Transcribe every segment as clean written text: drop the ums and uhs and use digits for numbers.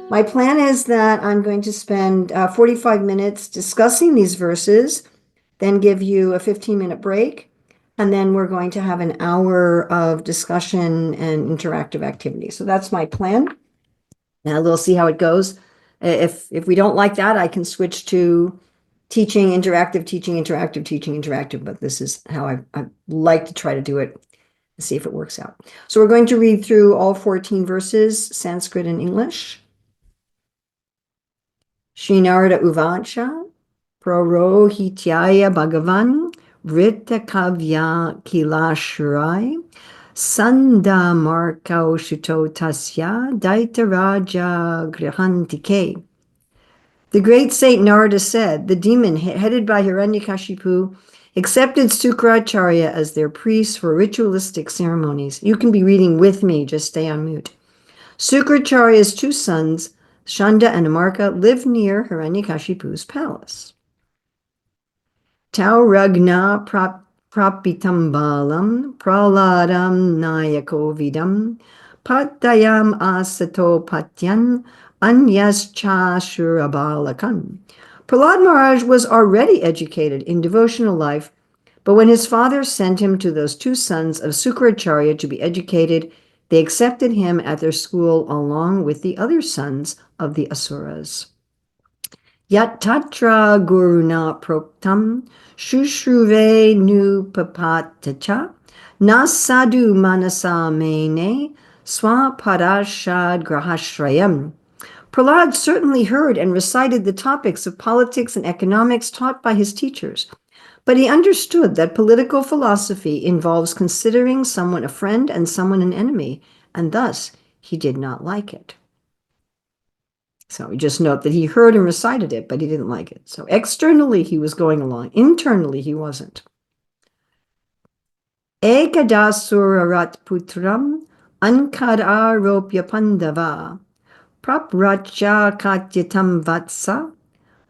My plan is that I'm going to spend 45 minutes discussing these verses, then give you a 15-minute break, and then we're going to have an hour of discussion and interactive activity. So that's my plan. And we'll see how it goes. If we don't like that, I can switch to teaching interactive, teaching interactive, teaching interactive. But this is how I like to try to do it and see if it works out. So we're going to read through all 14 verses, Sanskrit and English. Shri Narada Uvacha, Prorohityaya Bhagavan, Rita Kavya Kilashrai, Sanda Markau Shuto Tasya, Daita Raja Grihantike. The great Saint Narada said, the demon headed by Hiranyakashipu accepted Sukracharya as their priest for ritualistic ceremonies. You can be reading with me, just stay on mute. Sukracharya's two sons, Shanda and Amarka, lived near Hiranyakashipu's palace. Tau Ragna Prapitam Balam, Praladam Nayakovidam, Patayam Asato Patyan, Anyas Chashurabalakan. Prahlad Maharaj was already educated in devotional life, but when his father sent him to those two sons of Sukracharya to be educated, they accepted him at their school along with the other sons of the Asuras. Yat tatra guruna proktam shushruve nu papatacha nasadu manasa mene swapadashad grahashrayam. Prahlad certainly heard and recited the topics of politics and economics taught by his teachers, but he understood that political philosophy involves considering someone a friend and someone an enemy, and thus he did not like it. So just note that he heard and recited it, but he didn't like it. So externally he was going along. Internally he wasn't. Ekadasurarat putram ankadaropya pandava prapracha katyatam vatsa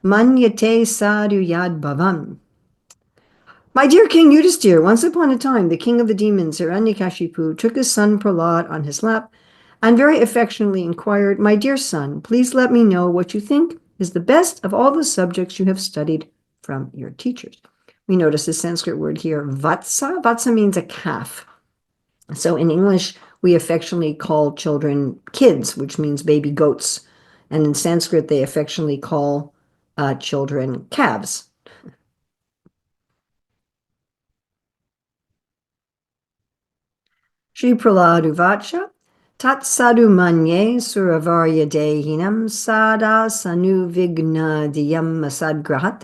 manyate sadhu yad bhavam. My dear King Yudhisthira, once upon a time, the king of the demons, Hiranyakashipu, took his son Prahlad on his lap and very affectionately inquired, my dear son, please let me know what you think is the best of all the subjects you have studied from your teachers. We notice the Sanskrit word here, vatsa. Vatsa means a calf. So in English, we affectionately call children kids, which means baby goats. And in Sanskrit, they affectionately call children calves. Shri Prahlad Uvacha, Tat sadhu manye suravarya dehinam sada sanu vigna diyam asadgrahat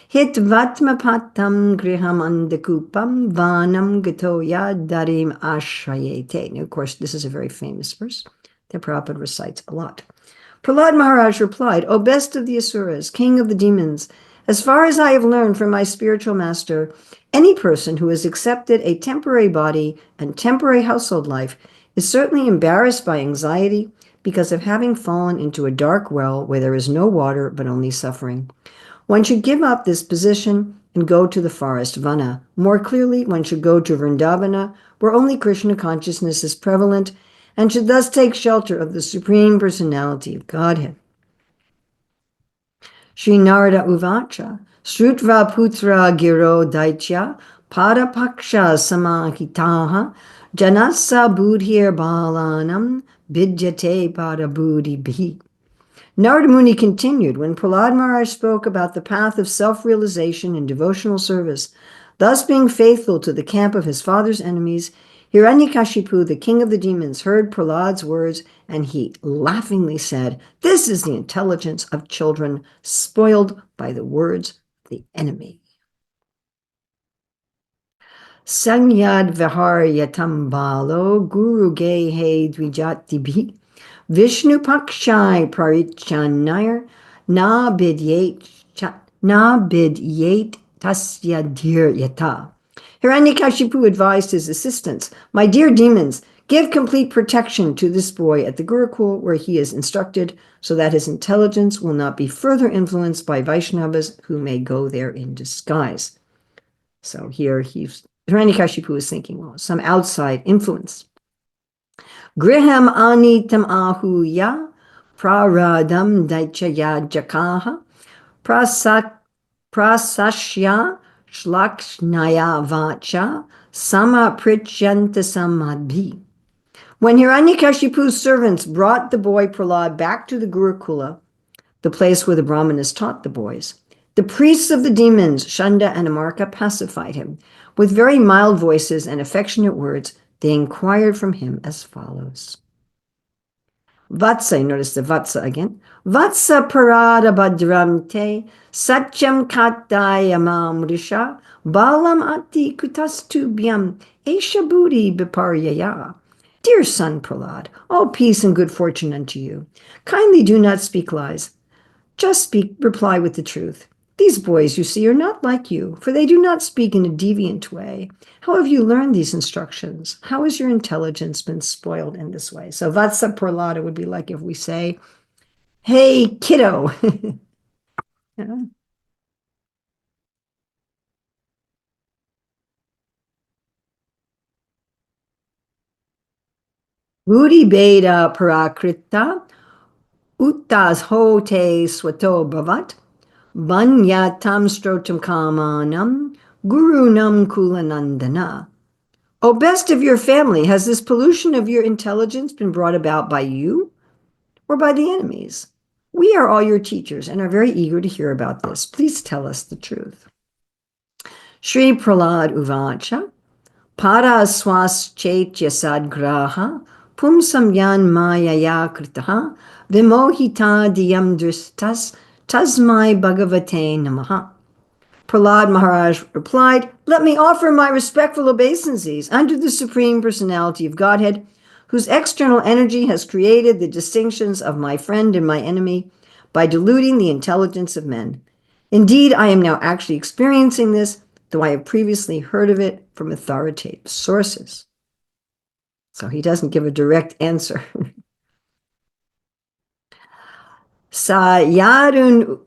hit vatmapatam griham andakupam vanam gatoya darim ashrayete. Now, of course, this is a very famous verse that Prabhupada recites a lot. Prahlad Maharaj replied, O best of the Asuras, king of the demons, as far as I have learned from my spiritual master, any person who has accepted a temporary body and temporary household life is certainly embarrassed by anxiety because of having fallen into a dark well where there is no water but only suffering. One should give up this position and go to the forest, Vana. More clearly, one should go to Vrindavana, where only Krishna consciousness is prevalent, and should thus take shelter of the Supreme Personality of Godhead. Shri Narada Uvacha, Srutva Putra Giro Daitya, Padapaksha Samahitaha, Janasa Budhir Balanam, Vidyate Padabudhi Bhi. Narada Muni continued, when Prahlad Maharaj spoke about the path of self-realization and devotional service, thus being faithful to the camp of his father's enemies, Hiranyakashipu, the king of the demons, heard Prahlad's words, and he laughingly said, this is the intelligence of children spoiled by the words of the enemy. Sanyad vihar yatam balo guru gehe dvijatibhi Vishnu pakshai parichanayar na bidyate tasya dir yata. Hiranyakashipu advised his assistants, my dear demons, give complete protection to this boy at the Gurukul where he is instructed so that his intelligence will not be further influenced by Vaishnavas who may go there in disguise. So here Hiranyakashipu is thinking, well, some outside influence. Griham anitam ahuya praradam daichaya jakaha prasashya shlakshnaya vacha samaprichyanta samadhi. When Hiranyakashipu's servants brought the boy Prahlad back to the Gurukula, the place where the Brahmanas taught the boys, the priests of the demons, Shanda and Amarka, pacified him. With very mild voices and affectionate words, they inquired from him as follows. Vatsa, notice the Vatsa again. Vatsa parada badram te satyam katayamam risha balam ati kutastubhyam esha buddhi biparyaya. Dear son Prahlad, all peace and good fortune unto you. Kindly do not speak lies. Just reply with the truth. These boys, you see, are not like you, for they do not speak in a deviant way. How have you learned these instructions? How has your intelligence been spoiled in this way? So Vatsa Prahlada would be like if we say, hey, kiddo. Yeah. Buddhi Beda Parakrita Uttas Hote Swato Bhavat Banyatam Strotam Kamanam Gurunam Kulanandana. O best of your family, has this pollution of your intelligence been brought about by you or by the enemies? We are all your teachers and are very eager to hear about this. Please tell us the truth. Shri Prahlad Uvacha Para Swas Chaitya Graha Pumsam Yan Mayaya Kritaha Vimohita Diyam Dristas Tasmai Bhagavate Namaha. Prahlad Maharaj replied, let me offer my respectful obeisances unto the Supreme Personality of Godhead, whose external energy has created the distinctions of my friend and my enemy by diluting the intelligence of men. Indeed, I am now actually experiencing this, though I have previously heard of it from authoritative sources. So he doesn't give a direct answer. Sayaran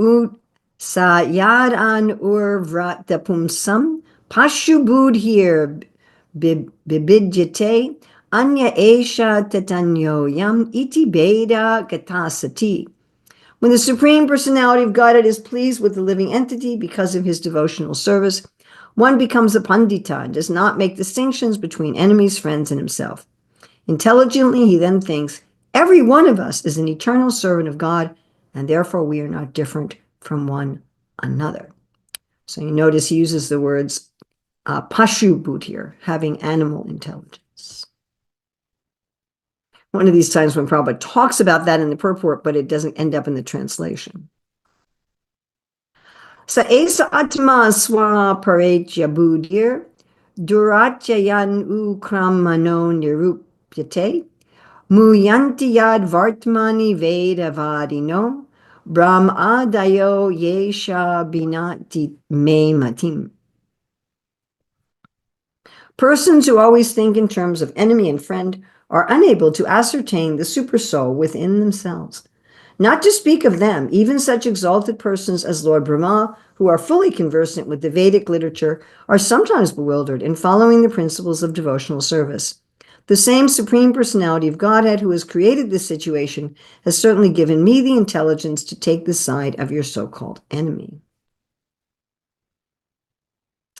urvrata pumsam pashubudhir bibidjate anya esha tatanyoyam iti beda katasati. When the Supreme Personality of Godhead is pleased with the living entity because of his devotional service, one becomes a pandita and does not make distinctions between enemies, friends, and himself. Intelligently, he then thinks, every one of us is an eternal servant of God, and therefore we are not different from one another. So you notice he uses the words pashu buddhir, having animal intelligence. One of these times when Prabhupada talks about that in the purport, but it doesn't end up in the translation. Sa esa atma swa paretya buddhir duratyayan ukramano nirupyate Muyanti yad vartmani vedavadino brahmadayo yesha binati me matim. Persons who always think in terms of enemy and friend are unable to ascertain the supersoul within themselves. Not to speak of them, even such exalted persons as Lord Brahma, who are fully conversant with the Vedic literature, are sometimes bewildered in following the principles of devotional service. The same Supreme Personality of Godhead who has created this situation has certainly given me the intelligence to take the side of your so-called enemy.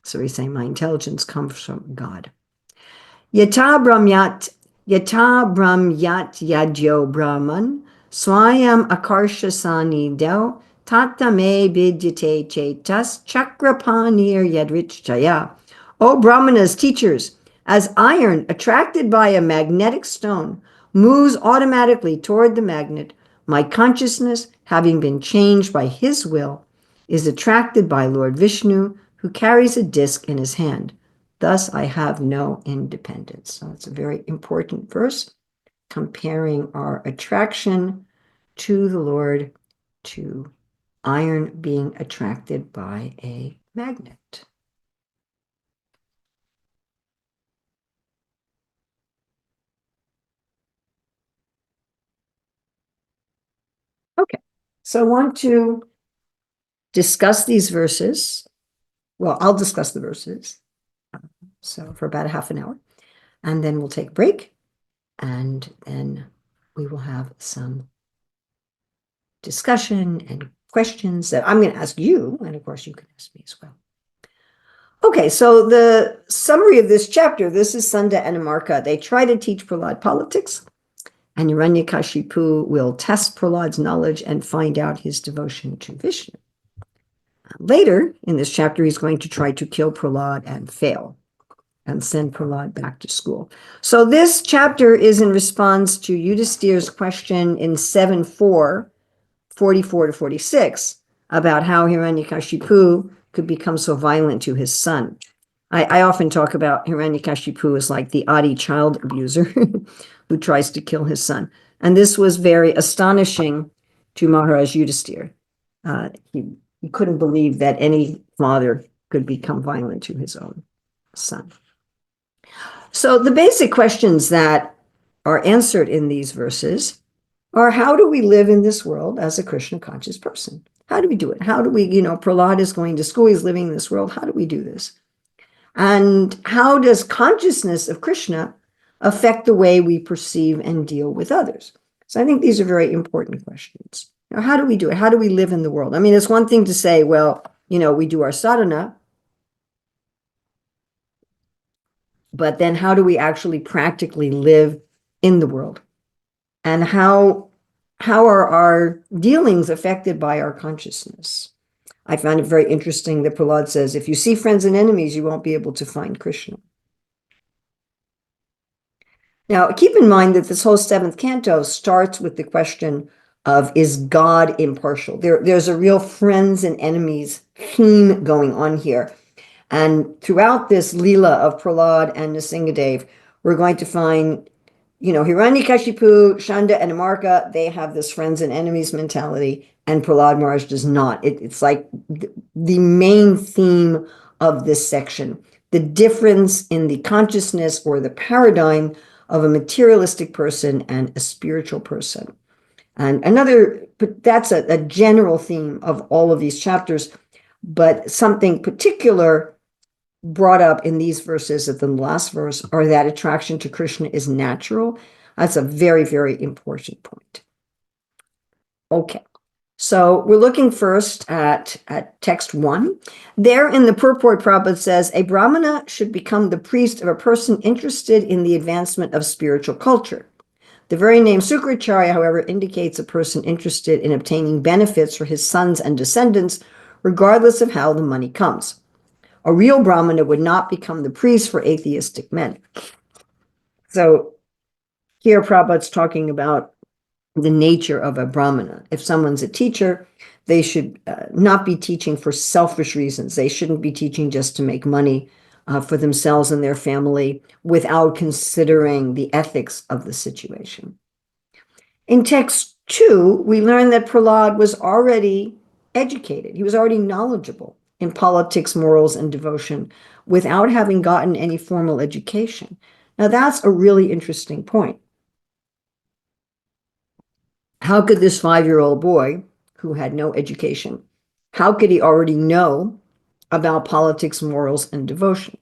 So he's saying my intelligence comes from God. Yata brahmyat yadyo brahman swayam akarsha sanidyo tata me vidyate chetas chakrapanir yadrichaya. O Brahmanas, teachers, as iron attracted by a magnetic stone moves automatically toward the magnet, my consciousness, having been changed by his will, is attracted by Lord Vishnu, who carries a disc in his hand. Thus, I have no independence. So it's a very important verse, comparing our attraction to the Lord to iron being attracted by a magnet. Okay, so I want to discuss these verses. Well, I'll discuss the verses. So for about a half an hour, and then we'll take a break, and then we will have some discussion and questions that I'm going to ask you, and of course you can ask me as well. Okay, so the summary of this chapter, this is Sunda and Amarka. They try to teach Prahlad politics, and Hiranyakashipu will test Prahlad's knowledge and find out his devotion to Vishnu. Later in this chapter, he's going to try to kill Prahlad and fail and send Prahlad back to school. So this chapter is in response to Yudhisthira's question in 7.4, 44 to 46, about how Hiranyakashipu could become so violent to his son. I often talk about Hiranyakashipu as like the Adi child abuser who tries to kill his son. And this was very astonishing to Maharaj Yudhisthira. He couldn't believe that any father could become violent to his own son. So the basic questions that are answered in these verses are, how do we live in this world as a Krishna conscious person? How do we do it? How do we, Prahlad is going to school, he's living in this world. How do we do this? And how does consciousness of Krishna affect the way we perceive and deal with others? So I think these are very important questions. How do we do it? How do we live in the world? I mean, it's one thing to say, well, we do our sadhana, but then how do we actually practically live in the world? And how are our dealings affected by our consciousness? I found it very interesting that Prahlad says, if you see friends and enemies, you won't be able to find Krishna. Now, keep in mind that this whole 7th canto starts with the question of, is God impartial? There's a real friends and enemies theme going on here. And throughout this Leela of Prahlad and Nrsingadev, we're going to find, Hiranyakashipu, Shanda, and Amarka, they have this friends and enemies mentality, and Prahlad Maharaj does not. It's like the main theme of this section, the difference in the consciousness or the paradigm of a materialistic person and a spiritual person. And that's a general theme of all of these chapters, but something particular brought up in these verses at the last verse, or that attraction to Krishna is natural. That's a very, very important point. Okay, so we're looking first at text 1. There in the purport, Prabhupada says, a Brahmana should become the priest of a person interested in the advancement of spiritual culture. The very name Sukracharya, however, indicates a person interested in obtaining benefits for his sons and descendants, regardless of how the money comes. A real Brahmana would not become the priest for atheistic men. So here Prabhupada's talking about the nature of a Brahmana. If someone's a teacher, they should not be teaching for selfish reasons. They shouldn't be teaching just to make money for themselves and their family without considering the ethics of the situation. In text 2, we learn that Prahlad was already educated. He was already knowledgeable in politics, morals, and devotion without having gotten any formal education. Now, that's a really interesting point. How could this 5-year-old boy who had no education, how could he already know about politics, morals, and devotion?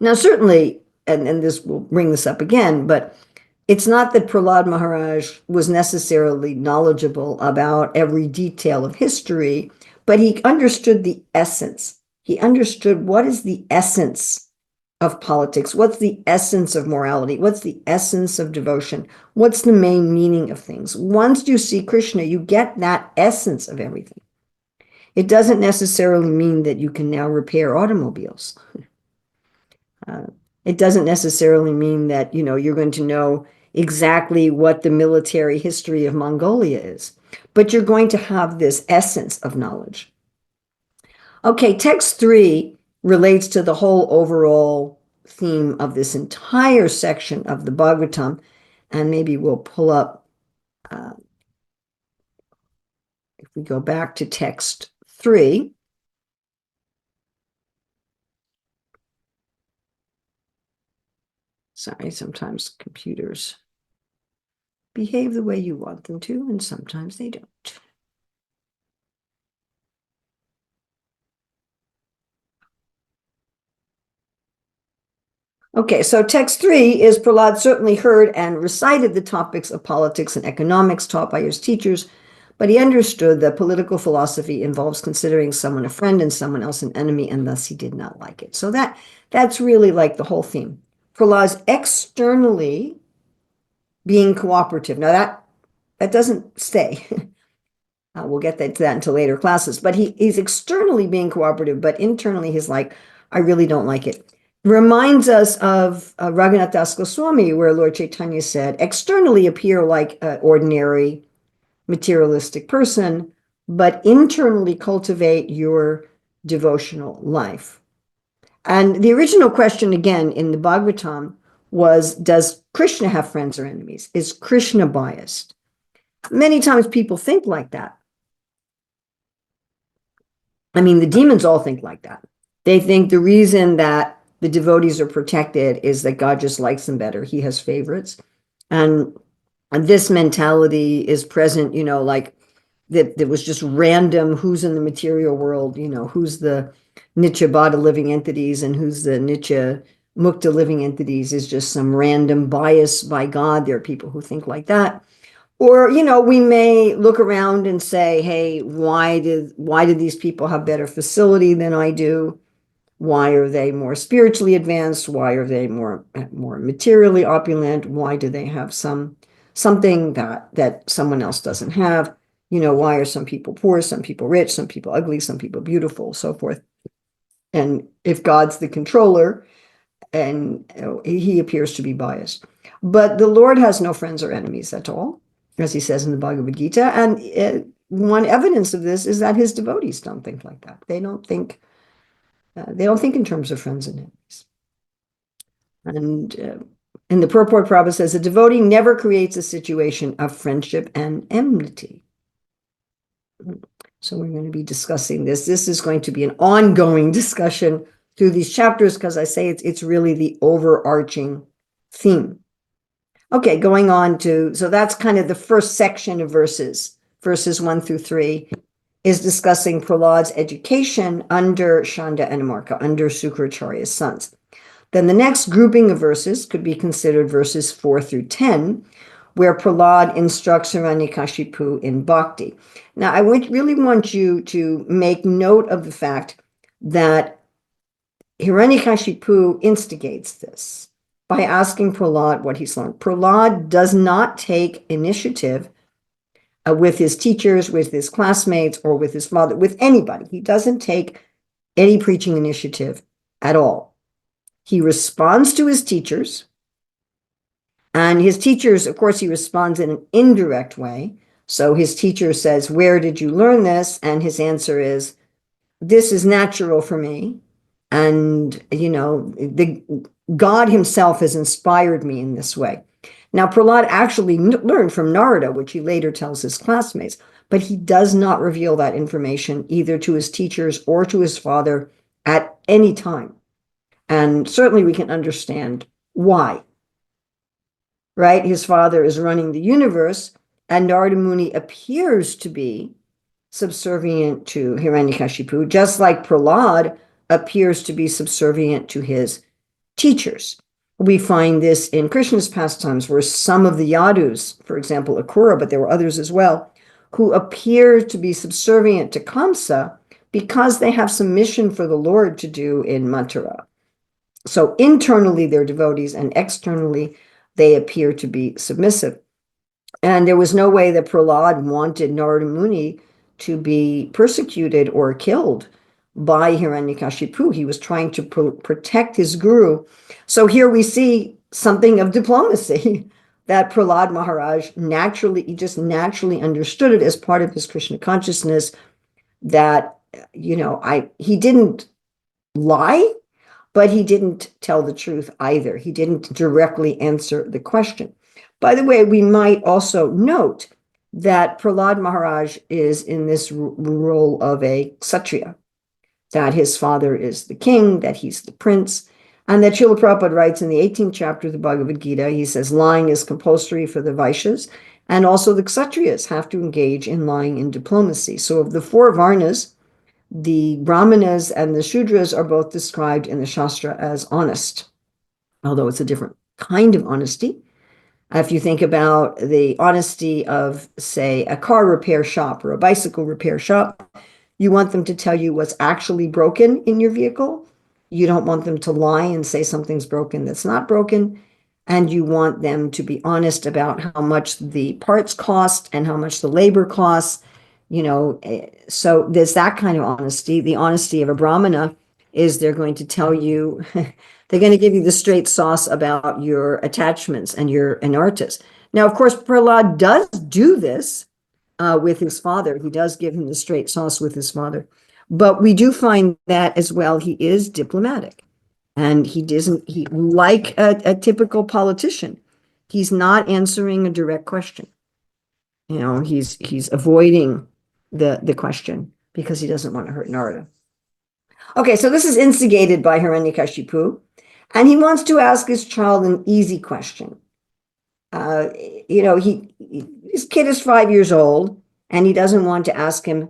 Now, certainly, and this will bring this up again, but it's not that Prahlad Maharaj was necessarily knowledgeable about every detail of history, but he understood the essence. He understood what is the essence of politics, what's the essence of morality, what's the essence of devotion, what's the main meaning of things. Once you see Krishna, you get that essence of everything. It doesn't necessarily mean that you can now repair automobiles. It doesn't necessarily mean that, you're going to know exactly what the military history of Mongolia is, but you're going to have this essence of knowledge. Okay, text 3 relates to the whole overall theme of this entire section of the Bhagavatam, and maybe we'll pull up, if we go back to text 3, sorry, sometimes computers behave the way you want them to, and sometimes they don't. Okay, so text 3 is Prahlad certainly heard and recited the topics of politics and economics taught by his teachers, but he understood that political philosophy involves considering someone a friend and someone else an enemy, and thus he did not like it. So that's really like the whole theme. Prahlad's externally being cooperative. Now that doesn't stay. We'll get to that until later classes. But he's externally being cooperative, but internally he's like, I really don't like it. Reminds us of Raghunath Das Goswami, where Lord Chaitanya said, externally appear like an ordinary materialistic person, but internally cultivate your devotional life. And the original question, again, in the Bhagavatam was, does Krishna have friends or enemies? Is Krishna biased? Many times people think like that. I mean, the demons all think like that. They think the reason that the devotees are protected is that God just likes them better. He has favorites. And this mentality is present, like that was just random, who's in the material world, who's the Nitya Bada living entities and who's the Nitya Mukta living entities is just some random bias by God. There are people who think like that. Or, we may look around and say, hey, why did these people have better facility than I do? Why are they more spiritually advanced? Why are they more materially opulent? Why do they have something that someone else doesn't have? Why are some people poor, some people rich, some people ugly, some people beautiful, so forth? And if God's the controller, and he appears to be biased. But the Lord has no friends or enemies at all, as he says in the Bhagavad Gita. And one evidence of this is that his devotees don't think like that. They don't think in terms of friends and enemies. And in the purport, Prabhupada says, a devotee never creates a situation of friendship and enmity. So we're going to be discussing this. This is going to be an ongoing discussion through these chapters, because I say it's really the overarching theme. Okay, going on so that's kind of the first section of verses 1 through 3 is discussing Prahlad's education under Shanda and Amarka, under Sukracharya's sons. Then the next grouping of verses could be considered verses 4 through 10, where Prahlad instructs Hiranyakashipu in bhakti. Now, I really want you to make note of the fact that Hiranyakashipu instigates this by asking Prahlad what he's learned. Prahlad does not take initiative with his teachers, with his classmates, or with his father, with anybody. He doesn't take any preaching initiative at all. He responds to his teachers, and his teachers, of course, he responds in an indirect way. So his teacher says, where did you learn this? And his answer is, this is natural for me. And, God himself has inspired me in this way. Now, Prahlad actually learned from Narada, which he later tells his classmates, but he does not reveal that information either to his teachers or to his father at any time. And certainly we can understand why. Right? His father is running the universe, and Narada Muni appears to be subservient to Hiranyakashipu, just like Prahlad appears to be subservient to his teachers. We find this in Krishna's pastimes, where some of the Yadus, for example, Akrura, but there were others as well, who appear to be subservient to Kamsa because they have some mission for the Lord to do in Mathura. So internally they're devotees, and externally they appear to be submissive. And there was no way that Prahlad wanted Narada Muni to be persecuted or killed by Hiranyakashipu. He was trying to protect his guru. So here we see something of diplomacy that Prahlad Maharaj just naturally understood it as part of his Krishna consciousness, that, he didn't lie, but he didn't tell the truth either. He didn't directly answer the question. By the way, we might also note that Prahlad Maharaj is in this role of a Kshatriya, that his father is the king, that he's the prince, and that Srila Prabhupada writes in the 18th chapter of the Bhagavad Gita, he says lying is compulsory for the Vaishyas, and also the Kshatriyas have to engage in lying in diplomacy. So of the 4 Varnas, the Brahmanas and the Shudras are both described in the Shastra as honest, although it's a different kind of honesty. If you think about the honesty of, say, a car repair shop or a bicycle repair shop, you want them to tell you what's actually broken in your vehicle. You don't want them to lie and say something's broken that's not broken. And you want them to be honest about how much the parts cost and how much the labor costs. So there's that kind of honesty. The honesty of a Brahmana is they're going to tell you, they're going to give you the straight sauce about your attachments and your anartas. Now, of course, Prahlad does do this with his father. He does give him the straight sauce with his father. But we do find that as well, he is diplomatic. And he like a typical politician, he's not answering a direct question. He's avoiding the question because he doesn't want to hurt Narada. Okay, so this is instigated by Hiranyakashipu, and he wants to ask his child an easy question. His kid is 5 years old, and he doesn't want to ask him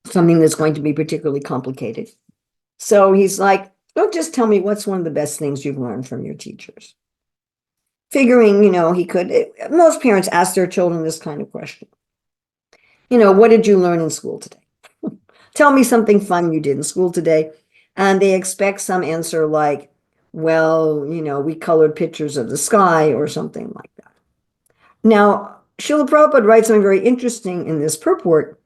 something that's going to be particularly complicated. So he's like, don't just tell me what's one of the best things you've learned from your teachers. Figuring, most parents ask their children this kind of question. What did you learn in school today? Tell me something fun you did in school today. And they expect some answer like, well, we colored pictures of the sky or something like that. Now, Srila Prabhupada writes something very interesting in this purport,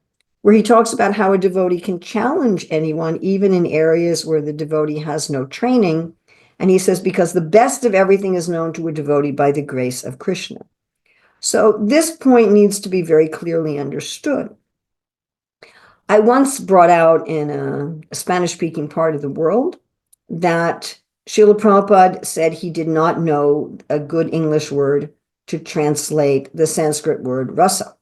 where he talks about how a devotee can challenge anyone, even in areas where the devotee has no training. And he says, because the best of everything is known to a devotee by the grace of Krishna. So this point needs to be very clearly understood. I once brought out in a Spanish-speaking part of the world that Srila Prabhupada said he did not know a good English word to translate the Sanskrit word rasa.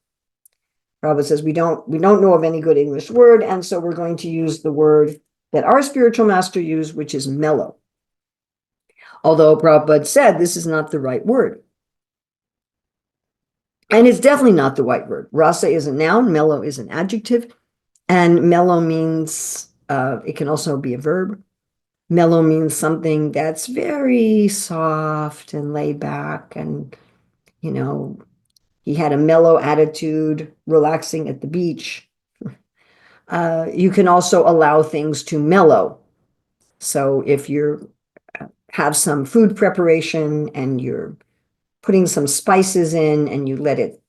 Prabhupada says we don't know of any good English word, and so we're going to use the word that our spiritual master used, which is mellow. Although Prabhupada said this is not the right word. And it's definitely not the right word. Rasa is a noun, mellow is an adjective, and mellow means, it can also be a verb. Mellow means something that's very soft and laid back, and, he had a mellow attitude, relaxing at the beach. You can also allow things to mellow. So if you have some food preparation and you're putting some spices in and you let it,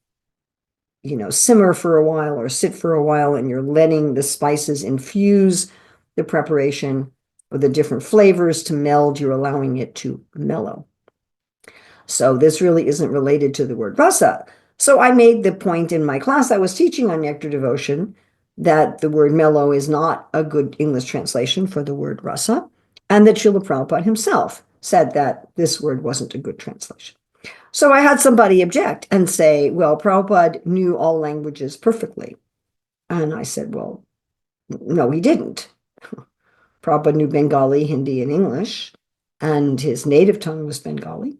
simmer for a while or sit for a while, and you're letting the spices infuse the preparation or the different flavors to meld, you're allowing it to mellow. So this really isn't related to the word rasa. So I made the point in my class I was teaching on nectar devotion that the word mellow is not a good English translation for the word rasa, and that Srila Prabhupada himself said that this word wasn't a good translation. So I had somebody object and say, well, Prabhupada knew all languages perfectly. And I said, well, no, he didn't. Prabhupada knew Bengali, Hindi, and English, and his native tongue was Bengali.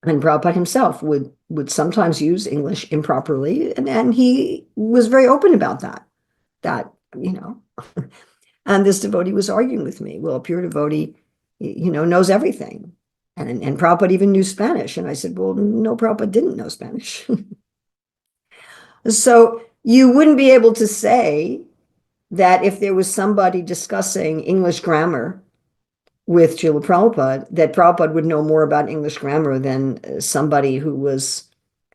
And Prabhupada himself would sometimes use English improperly, and he was very open about that. And this devotee was arguing with me. Well, a pure devotee, knows everything. And Prabhupada even knew Spanish. And I said, well, no, Prabhupada didn't know Spanish. So you wouldn't be able to say that if there was somebody discussing English grammar with Srila Prabhupada, that Prabhupada would know more about English grammar than somebody who was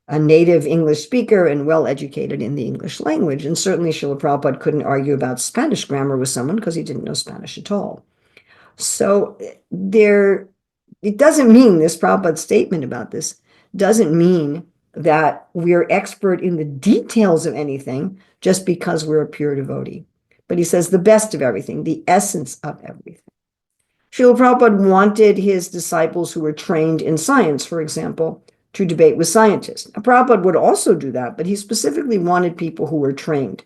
a native English speaker and well-educated in the English language. And certainly Srila Prabhupada couldn't argue about Spanish grammar with someone because he didn't know Spanish at all. So it doesn't mean, this Prabhupada statement about this doesn't mean that we're expert in the details of anything just because we're a pure devotee. But he says the best of everything, the essence of everything. Srila Prabhupada wanted his disciples who were trained in science, for example, to debate with scientists. Now, Prabhupada would also do that, but he specifically wanted people who were trained.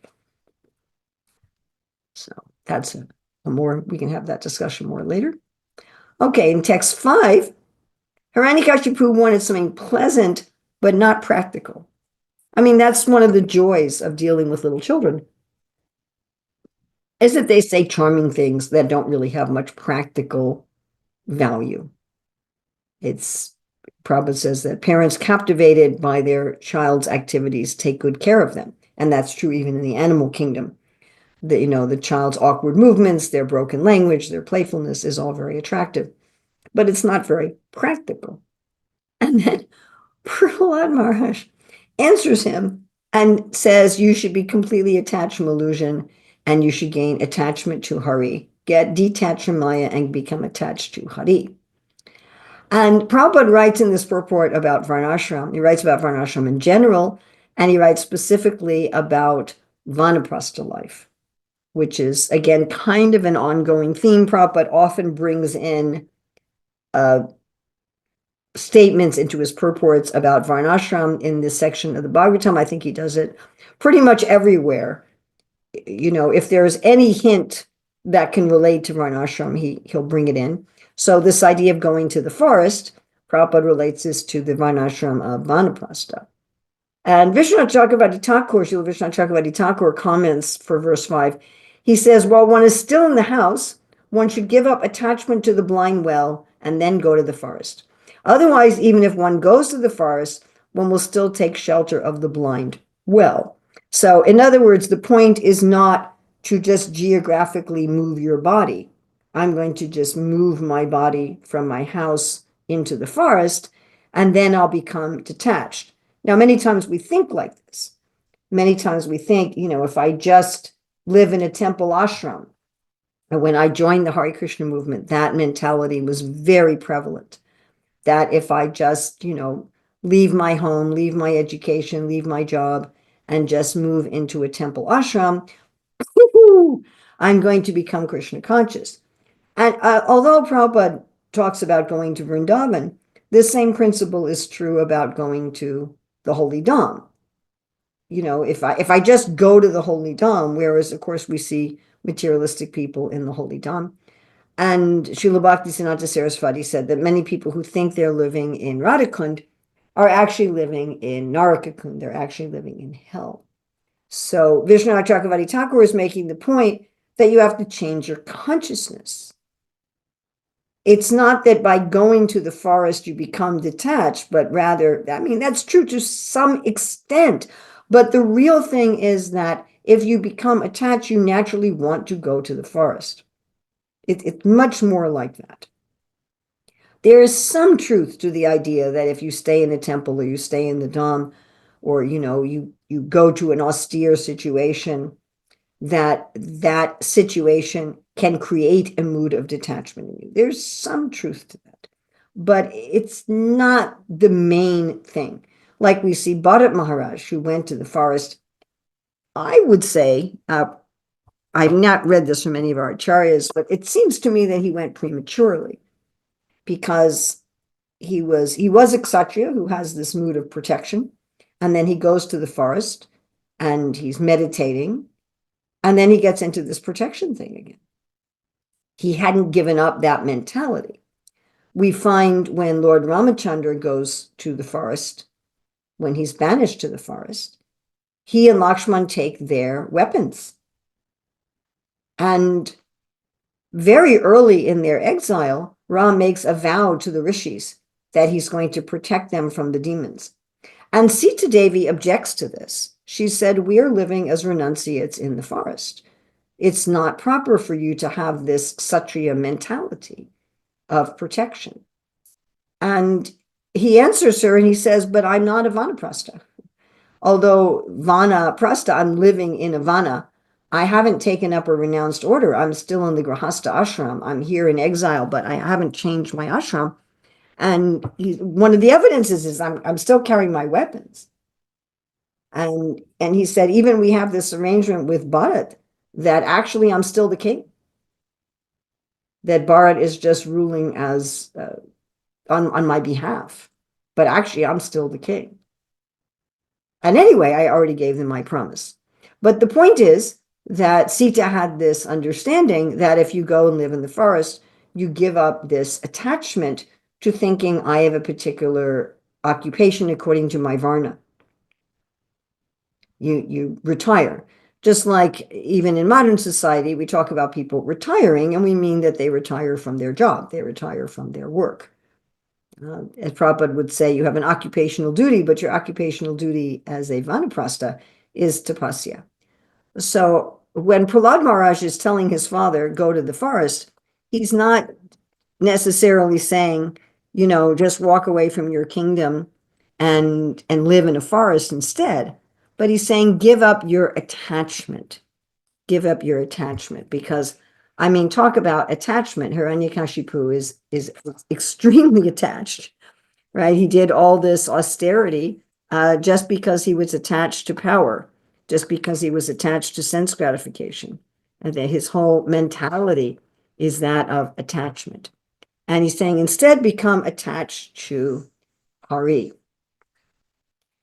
So that's we can have that discussion more later. Okay, in text 5, Hiranyakashipu wanted something pleasant, but not practical. I mean, that's one of the joys of dealing with little children, is that they say charming things that don't really have much practical value. Prabhupada says that parents captivated by their child's activities take good care of them. And that's true even in the animal kingdom. The child's awkward movements, their broken language, their playfulness is all very attractive, but it's not very practical. And then Prahlad Maharaj answers him and says, you should be completely attached from illusion and you should gain attachment to Hari. Get detached from Maya and become attached to Hari. And Prabhupada writes in this purport about Varnashram. He writes about Varnashram in general, and he writes specifically about Vanaprastha life, which is, again, kind of an ongoing theme. Prabhupada often brings in statements into his purports about Varnashram in this section of the Bhagavatam. I think he does it pretty much everywhere. If there's any hint that can relate to Varnashram, he'll bring it in. So this idea of going to the forest, Prabhupada relates this to the Varnashram of Vanaprastha. And Vishwanath Chakravarti Thakur, Srila Vishwanath Chakravarti Thakur comments for verse 5. He says, while one is still in the house, one should give up attachment to the blind well and then go to the forest. Otherwise, even if one goes to the forest, one will still take shelter of the blind well. So in other words, the point is not to just geographically move your body. I'm going to just move my body from my house into the forest, and then I'll become detached. Now, many times we think like this. Many times we think, if I just live in a temple ashram, and when I joined the Hare Krishna movement, that mentality was very prevalent. That if I just, leave my home, leave my education, leave my job, and just move into a temple ashram, I'm going to become Krishna conscious. And although Prabhupada talks about going to Vrindavan, this same principle is true about going to the Holy Dham. If I just go to the Holy Dham, whereas, of course, we see materialistic people in the Holy Dham. And Srila Bhaktisiddhanta Saraswati said that many people who think they're living in Radhakund are actually living in Narakakund. They're actually living in hell. So Vishwanath Chakravarti Thakur is making the point that you have to change your consciousness. It's not that by going to the forest you become detached, but rather, that's true to some extent. But the real thing is that if you become attached, you naturally want to go to the forest. It's much more like that. There is some truth to the idea that if you stay in the temple or you stay in the dham, or you go to an austere situation, that situation can create a mood of detachment in you. There's some truth to that, but it's not the main thing. Like we see Bharat Maharaj, who went to the forest. I would say, I've not read this from any of our acharyas, but it seems to me that he went prematurely, because he was a kshatriya who has this mood of protection, and then he goes to the forest and he's meditating, and then he gets into this protection thing again. He hadn't given up that mentality. We find when Lord Ramachandra goes to the forest, when he's banished to the forest, he and Lakshman take their weapons. And very early in their exile, Ram makes a vow to the rishis that he's going to protect them from the demons. And Sita Devi objects to this. She said, we are living as renunciates in the forest. It's not proper for you to have this kshatriya mentality of protection. And he answers her and he says, but I'm not a vanaprastha. Although vanaprastha, I'm living in a vana, I haven't taken up a renounced order. I'm still in the grahastha ashram. I'm here in exile, but I haven't changed my ashram. And one of the evidences is I'm still carrying my weapons. And he said, even we have this arrangement with Bharat that actually I'm still the king. That Bharat is just ruling as on my behalf, but actually I'm still the king. And anyway, I already gave them my promise. But the point is that Sita had this understanding that if you go and live in the forest, you give up this attachment to thinking I have a particular occupation according to my varna. You retire. Just like even in modern society, we talk about people retiring, and we mean that they retire from their job, they retire from their work. As Prabhupada would say, you have an occupational duty, but your occupational duty as a vanaprastha is tapasya. So when Prahlad Maharaj is telling his father, go to the forest, he's not necessarily saying, just walk away from your kingdom and live in a forest instead. But he's saying, give up your attachment. Give up your attachment, because talk about attachment. Hiranyakashipu is extremely attached, right? He did all this austerity just because he was attached to power, just because he was attached to sense gratification. And that his whole mentality is that of attachment. And he's saying, instead, become attached to Hari.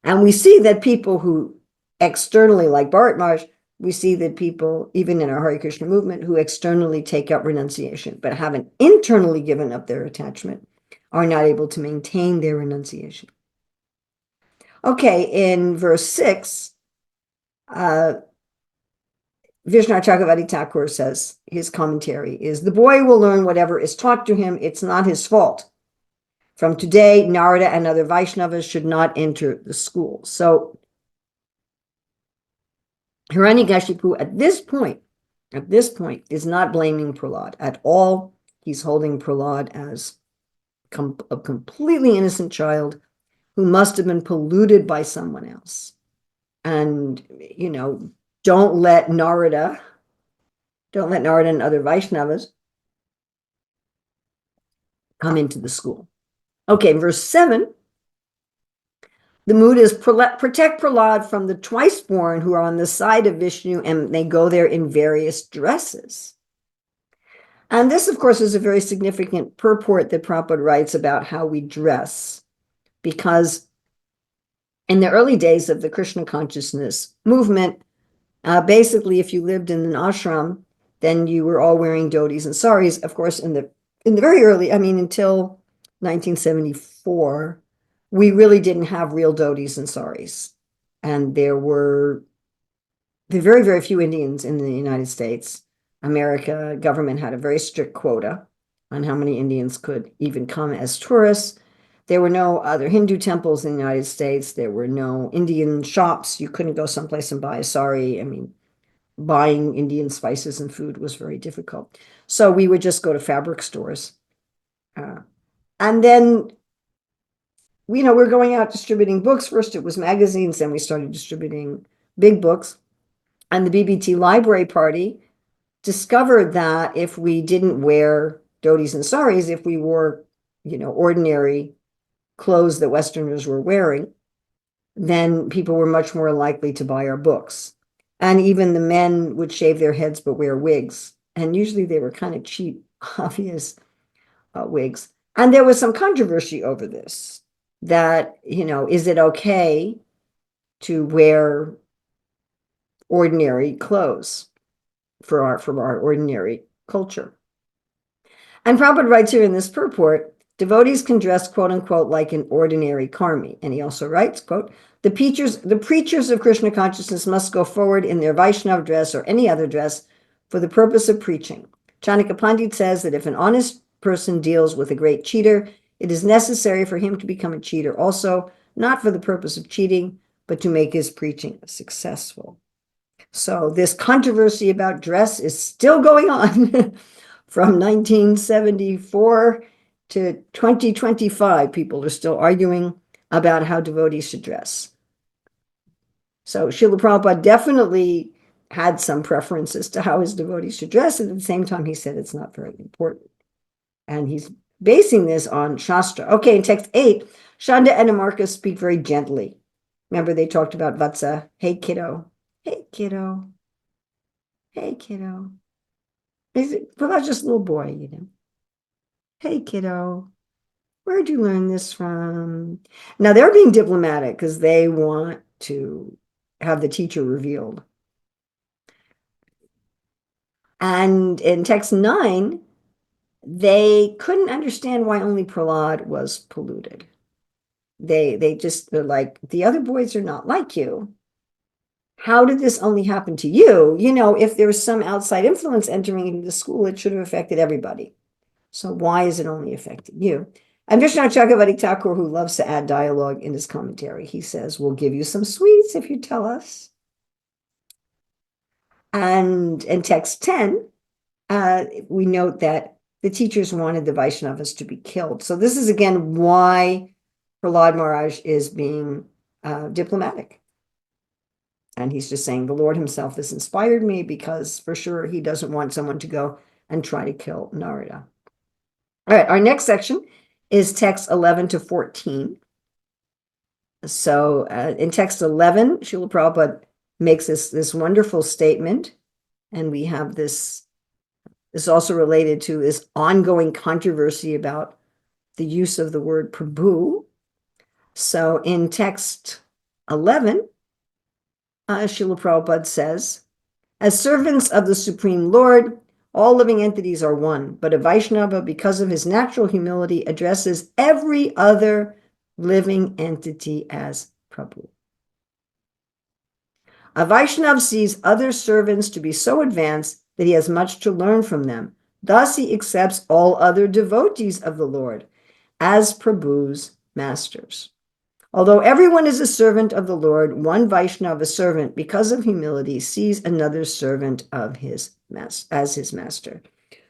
And we see that people who externally, like Bharat Maharaj, we see that people, even in our Hare Krishna movement, who externally take up renunciation, but haven't internally given up their attachment, are not able to maintain their renunciation. Okay, in verse 6, Vishnu Chakravarti Thakur says, his commentary is, the boy will learn whatever is taught to him. It's not his fault. From today, Narada and other Vaishnavas should not enter the school. So Hiranyakashipu at this point, is not blaming Prahlad at all. He's holding Prahlad as a completely innocent child who must have been polluted by someone else. And, don't let Narada and other Vaishnavas come into the school. Okay, verse 7, the mood is protect Prahlad from the twice born who are on the side of Vishnu, and they go there in various dresses. And this, of course, is a very significant purport that Prabhupada writes about how we dress, because in the early days of the Krishna consciousness movement, basically, if you lived in an ashram, then you were all wearing dhotis and saris. Of course, in the very early, until 1974, we really didn't have real dhotis and saris. And there were very, very few Indians in the United States. America government had a very strict quota on how many Indians could even come as tourists. There were no other Hindu temples in the United States. There were no Indian shops. You couldn't go someplace and buy a sari. Buying Indian spices and food was very difficult. So we would just go to fabric stores. And then, we're going out distributing books. First it was magazines, then we started distributing big books. And the BBT Library Party discovered that if we didn't wear dhotis and saris, if we wore, ordinary clothes that Westerners were wearing, then people were much more likely to buy our books. And even the men would shave their heads but wear wigs. And usually they were kind of cheap, obvious wigs. And there was some controversy over this, that, is it okay to wear ordinary clothes from our ordinary culture? And Prabhupada writes here in this purport, devotees can dress, quote unquote, like an ordinary karmi. And he also writes, quote, the preachers of Krishna consciousness must go forward in their Vaishnava dress or any other dress for the purpose of preaching. Chanakya Pandit says that if an honest person deals with a great cheater, it is necessary for him to become a cheater also, not for the purpose of cheating, but to make his preaching successful. So this controversy about dress is still going on from 1974 to 2025. People are still arguing about how devotees should dress. So Srila Prabhupada definitely had some preferences to how his devotees should dress, and at the same time he said it's not very important. And he's basing this on Shastra. Okay, in text 8, Shanda and Amarka speak very gently. Remember they talked about Vatsa, hey kiddo, hey kiddo, hey kiddo. Prabhupada's just a little boy, Hey kiddo. Where'd you learn this from? Now they're being diplomatic because they want to have the teacher revealed. And in text 9, they couldn't understand why only Prahlad was polluted. They're like, the other boys are not like you. How did this only happen to you? If there was some outside influence entering into the school, it should have affected everybody. So why is it only affecting you? And Vishnu Chakravarti Thakur, who loves to add dialogue in his commentary, he says, we'll give you some sweets if you tell us. And in text 10, we note that the teachers wanted the Vaishnavas to be killed. So this is again why Prahlad Maharaj is being diplomatic. And he's just saying, the Lord himself has inspired me, because for sure he doesn't want someone to go and try to kill Narada. All right, our next section is text 11 to 14. So in text 11, Srila Prabhupada makes this wonderful statement, and we have this also related to this ongoing controversy about the use of the word Prabhu. So in text 11, Srila Prabhupada says, as servants of the Supreme Lord, all living entities are one, but a Vaishnava, because of his natural humility, addresses every other living entity as Prabhu. A Vaishnava sees other servants to be so advanced that he has much to learn from them. Thus he accepts all other devotees of the Lord as Prabhu's masters. Although everyone is a servant of the Lord, one Vaishnava servant, because of humility, sees another servant of as his master.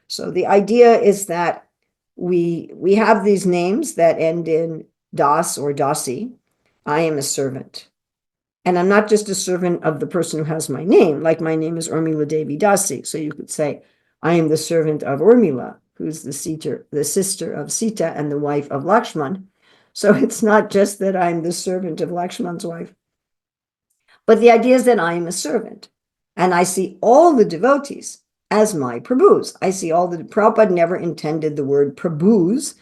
So the idea is that we have these names that end in Das or Dasi. I am a servant. And I'm not just a servant of the person who has my name, like my name is Urmila Devi Dasi. So you could say, I am the servant of Urmila, who's the sister of Sita and the wife of Lakshman. So it's not just that I'm the servant of Lakshman's wife, but the idea is that I am a servant, and I see all the devotees as my Prabhus. I see all the, Prabhupada never intended the word Prabhus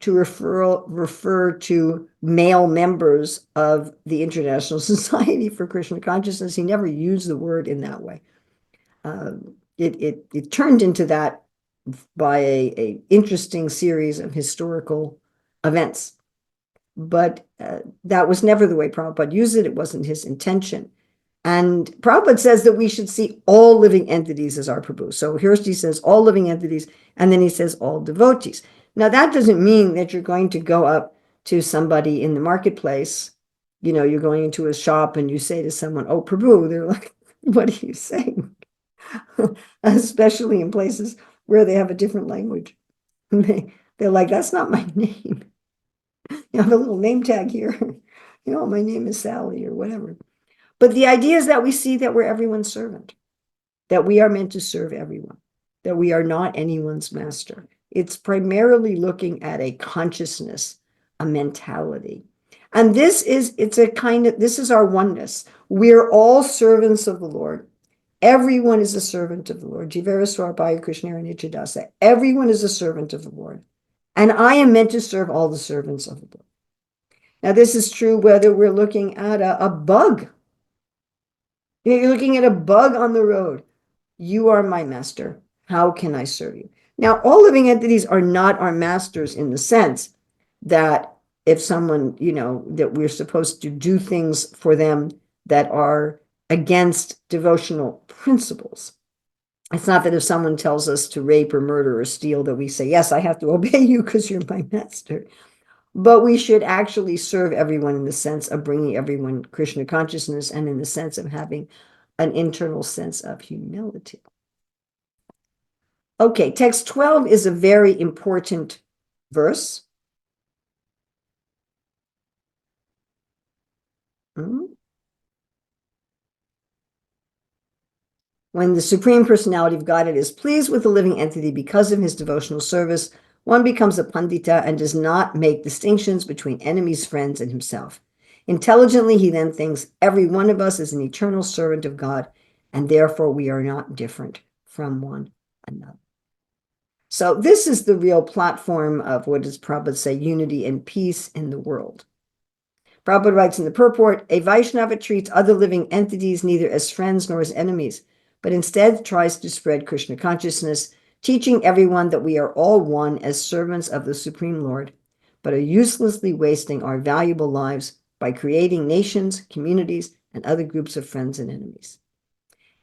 to refer to male members of the International Society for Krishna Consciousness. He never used the word in that way. It turned into that by a interesting series of historical events. But that was never the way Prabhupada used it. It wasn't his intention. And Prabhupada says that we should see all living entities as our Prabhu. So here he says all living entities, and then he says all devotees. Now, that doesn't mean that you're going to go up to somebody in the marketplace. You know, you're going into a shop and you say to someone, oh, Prabhu. They're like, what are you saying? Especially in places where they have a different language. They're like, that's not my name. You have a little name tag here. You know, my name is Sally or whatever. But the idea is that we see that we're everyone's servant, that we are meant to serve everyone, that we are not anyone's master. It's primarily looking at a consciousness, a mentality. And this is our oneness. We're all servants of the Lord. Everyone is a servant of the Lord. Jivaraswar Bhaya Krishnara Nityadasa. Everyone is a servant of the Lord. And I am meant to serve all the servants of the Lord. Now, this is true whether we're looking at a bug. You're looking at a bug on the road. You are my master. How can I serve you? Now, all living entities are not our masters in the sense that if someone, that we're supposed to do things for them that are against devotional principles. It's not that if someone tells us to rape or murder or steal that we say, yes, I have to obey you because you're my master. But we should actually serve everyone in the sense of bringing everyone Krishna consciousness and in the sense of having an internal sense of humility. Okay, text 12 is a very important verse. When the Supreme Personality of Godhead is pleased with the living entity because of his devotional service, one becomes a pandita and does not make distinctions between enemies, friends, and himself. Intelligently, he then thinks every one of us is an eternal servant of God, and therefore we are not different from one another. So this is the real platform of what does Prabhupada say, unity and peace in the world. Prabhupada writes in the purport, a Vaishnava treats other living entities neither as friends nor as enemies, but instead tries to spread Krishna consciousness, teaching everyone that we are all one as servants of the Supreme Lord, but are uselessly wasting our valuable lives by creating nations, communities, and other groups of friends and enemies.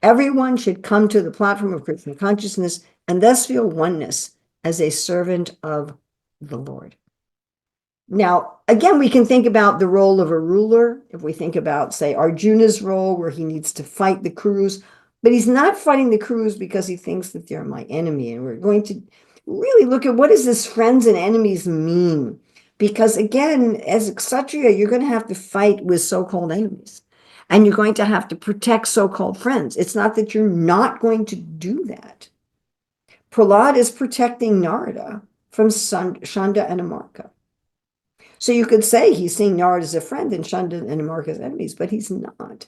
Everyone should come to the platform of Krishna consciousness and thus feel oneness as a servant of the Lord. Now, again, we can think about the role of a ruler. If we think about, say, Arjuna's role, where he needs to fight the Kurus, but he's not fighting the Kurus because he thinks that they're my enemy. And we're going to really look at what does this friends and enemies mean? Because again, as a Kshatriya, you're going to have to fight with so-called enemies. And you're going to have to protect so-called friends. It's not that you're not going to do that. Prahlad is protecting Narada from Shanda and Amarka. So you could say he's seeing Narada as a friend and Shanda and Amarka as enemies, but he's not.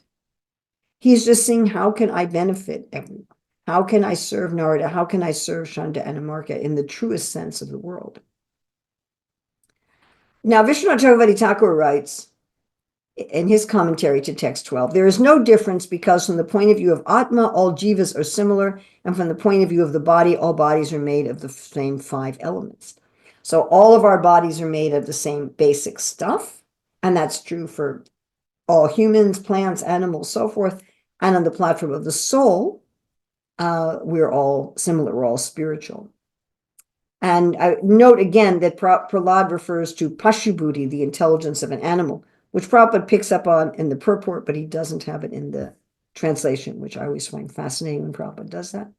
He's just seeing, how can I benefit everyone? How can I serve Narada? How can I serve Shanda and Amarka in the truest sense of the world? Now, Vishwanath Chakravarti Thakur writes in his commentary to text 12, there is no difference because from the point of view of Atma, all jivas are similar, and from the point of view of the body, all bodies are made of the same 5 elements. So all of our bodies are made of the same basic stuff, and that's true for all humans, plants, animals, so forth. And on the platform of the soul, we're all similar, we're all spiritual. And I note again that Prahlad refers to Pashubuddhi, the intelligence of an animal, which Prabhupada picks up on in the purport, but he doesn't have it in the translation, which I always find fascinating when Prabhupada does that.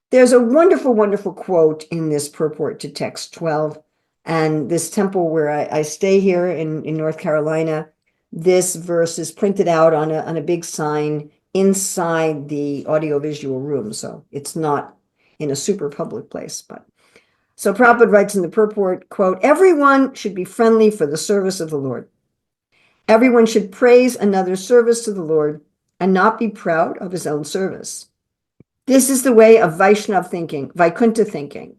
There's a wonderful, wonderful quote in this purport to text 12. And this temple where I stay here in North Carolina, this verse is printed out on a big sign inside the audiovisual room. So it's not in a super public place. But so Prabhupada writes in the purport, quote, everyone should be friendly for the service of the Lord. Everyone should praise another's service to the Lord and not be proud of his own service. This is the way of Vaishnav thinking, Vaikuntha thinking.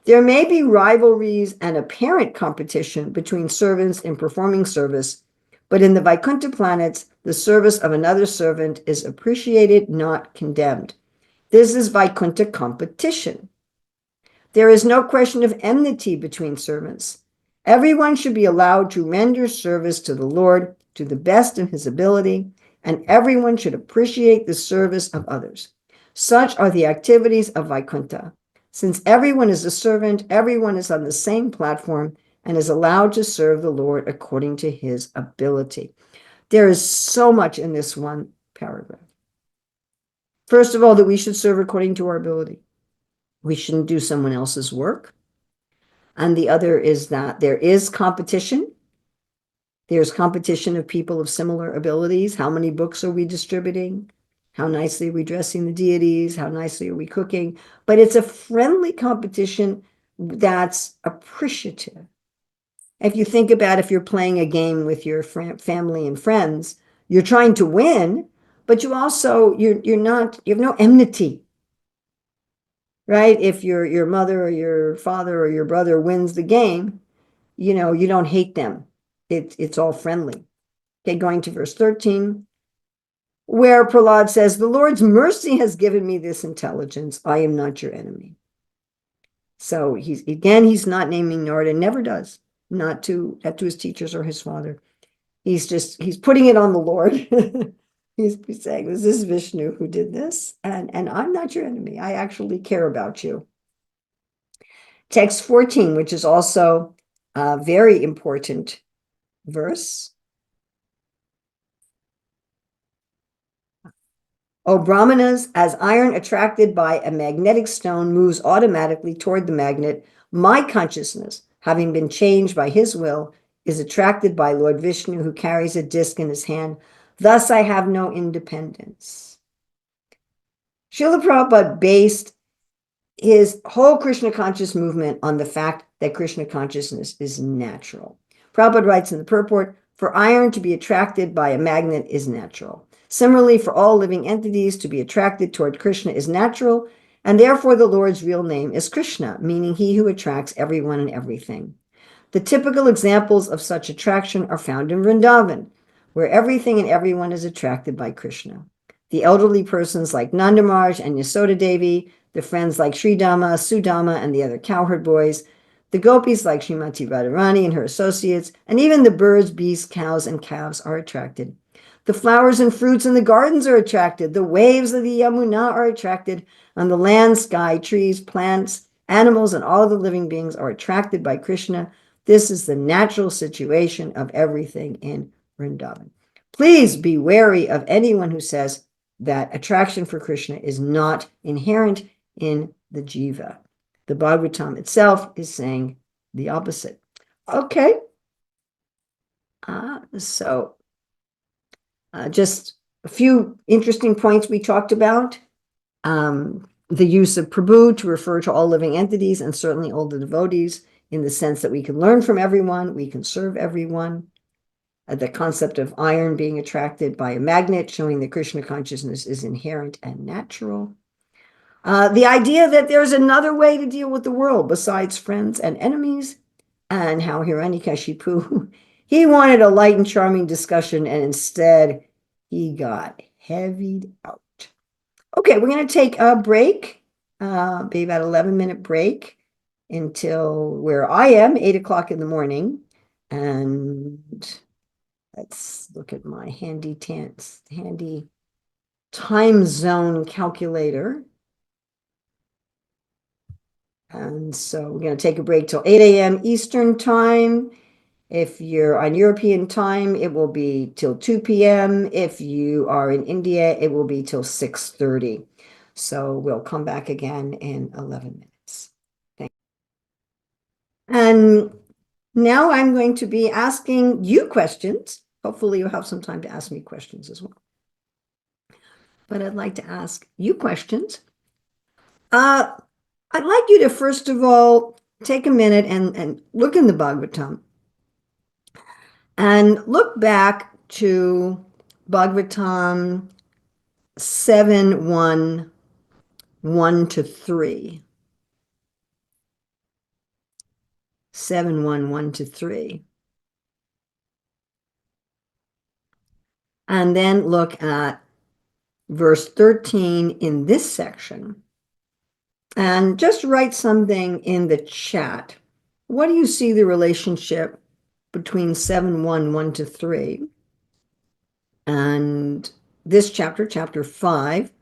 There may be rivalries and apparent competition between servants in performing service, but in the Vaikuntha planets, the service of another servant is appreciated, not condemned. This is Vaikuntha competition. There is no question of enmity between servants. Everyone should be allowed to render service to the Lord to the best of his ability, and everyone should appreciate the service of others. Such are the activities of Vaikuntha. Since everyone is a servant, everyone is on the same platform and is allowed to serve the Lord according to his ability. There is so much in this one paragraph. First of all, that we should serve according to our ability. We shouldn't do someone else's work. And the other is that there is competition. There's competition of people of similar abilities. How many books are we distributing? How nicely are we dressing the deities? How nicely are we cooking? But it's a friendly competition that's appreciative. If you think about if you're playing a game with your family and friends, you're trying to win, but you also, you have no enmity. Right? If your mother or your father or your brother wins the game, you don't hate them. It's all friendly. Okay, going to verse 13, where Prahlad says, the Lord's mercy has given me this intelligence. I am not your enemy. So he's not naming Narada, never does, not to his teachers or his father. He's putting it on the Lord. He's saying, this is Vishnu who did this, and I'm not your enemy. I actually care about you. Text 14, which is also a very important verse. O Brahmanas, as iron attracted by a magnetic stone moves automatically toward the magnet, my consciousness, having been changed by his will, is attracted by Lord Vishnu, who carries a disc in his hand. Thus I have no independence. Srila Prabhupada based his whole Krishna conscious movement on the fact that Krishna consciousness is natural. Prabhupada writes in the purport, for iron to be attracted by a magnet is natural. Similarly, for all living entities to be attracted toward Krishna is natural, and therefore the Lord's real name is Krishna, meaning he who attracts everyone and everything. The typical examples of such attraction are found in Vrindavan, where everything and everyone is attracted by Krishna. The elderly persons like Nanda Maharaj and Yasoda Devi, the friends like Sridama, Sudama, and the other cowherd boys, the gopis like Srimati Radharani and her associates, and even the birds, beasts, cows, and calves are attracted. The flowers and fruits in the gardens are attracted. The waves of the Yamuna are attracted. And the land, sky, trees, plants, animals, and all of the living beings are attracted by Krishna This is the natural situation of everything in Vrindavan. Please be wary of anyone who says that attraction for Krishna is not inherent in the jiva. The Bhagavatam itself is saying the opposite. Okay. Just a few interesting points we talked about. The use of Prabhu to refer to all living entities and certainly all the devotees in the sense that we can learn from everyone, we can serve everyone. The concept of iron being attracted by a magnet, showing that Krishna consciousness is inherent and natural. The idea that there's another way to deal with the world besides friends and enemies, and how Hiranyakashipu, he wanted a light and charming discussion, and instead he got heavied out. Okay, we're going to take a break, maybe about 11-minute break until where I am, 8 o'clock in the morning. And let's look at my handy time zone calculator. And so we're going to take a break till 8 a.m. Eastern time. If you're on European time, it will be till 2 p.m. If you are in India, it will be till 6:30. So we'll come back again in 11 minutes. Thank you. And now I'm going to be asking you questions. Hopefully you'll have some time to ask me questions as well. But I'd like to ask you questions. I'd like you to, first of all, take a minute and look in the Bhagavatam. And look back to Bhagavatam 7:1, 1-3. 7:1, 1-3. And then look at verse 13 in this section. And just write something in the chat. What do you see the relationship between 7:1, 1-3, and this chapter, chapter 5,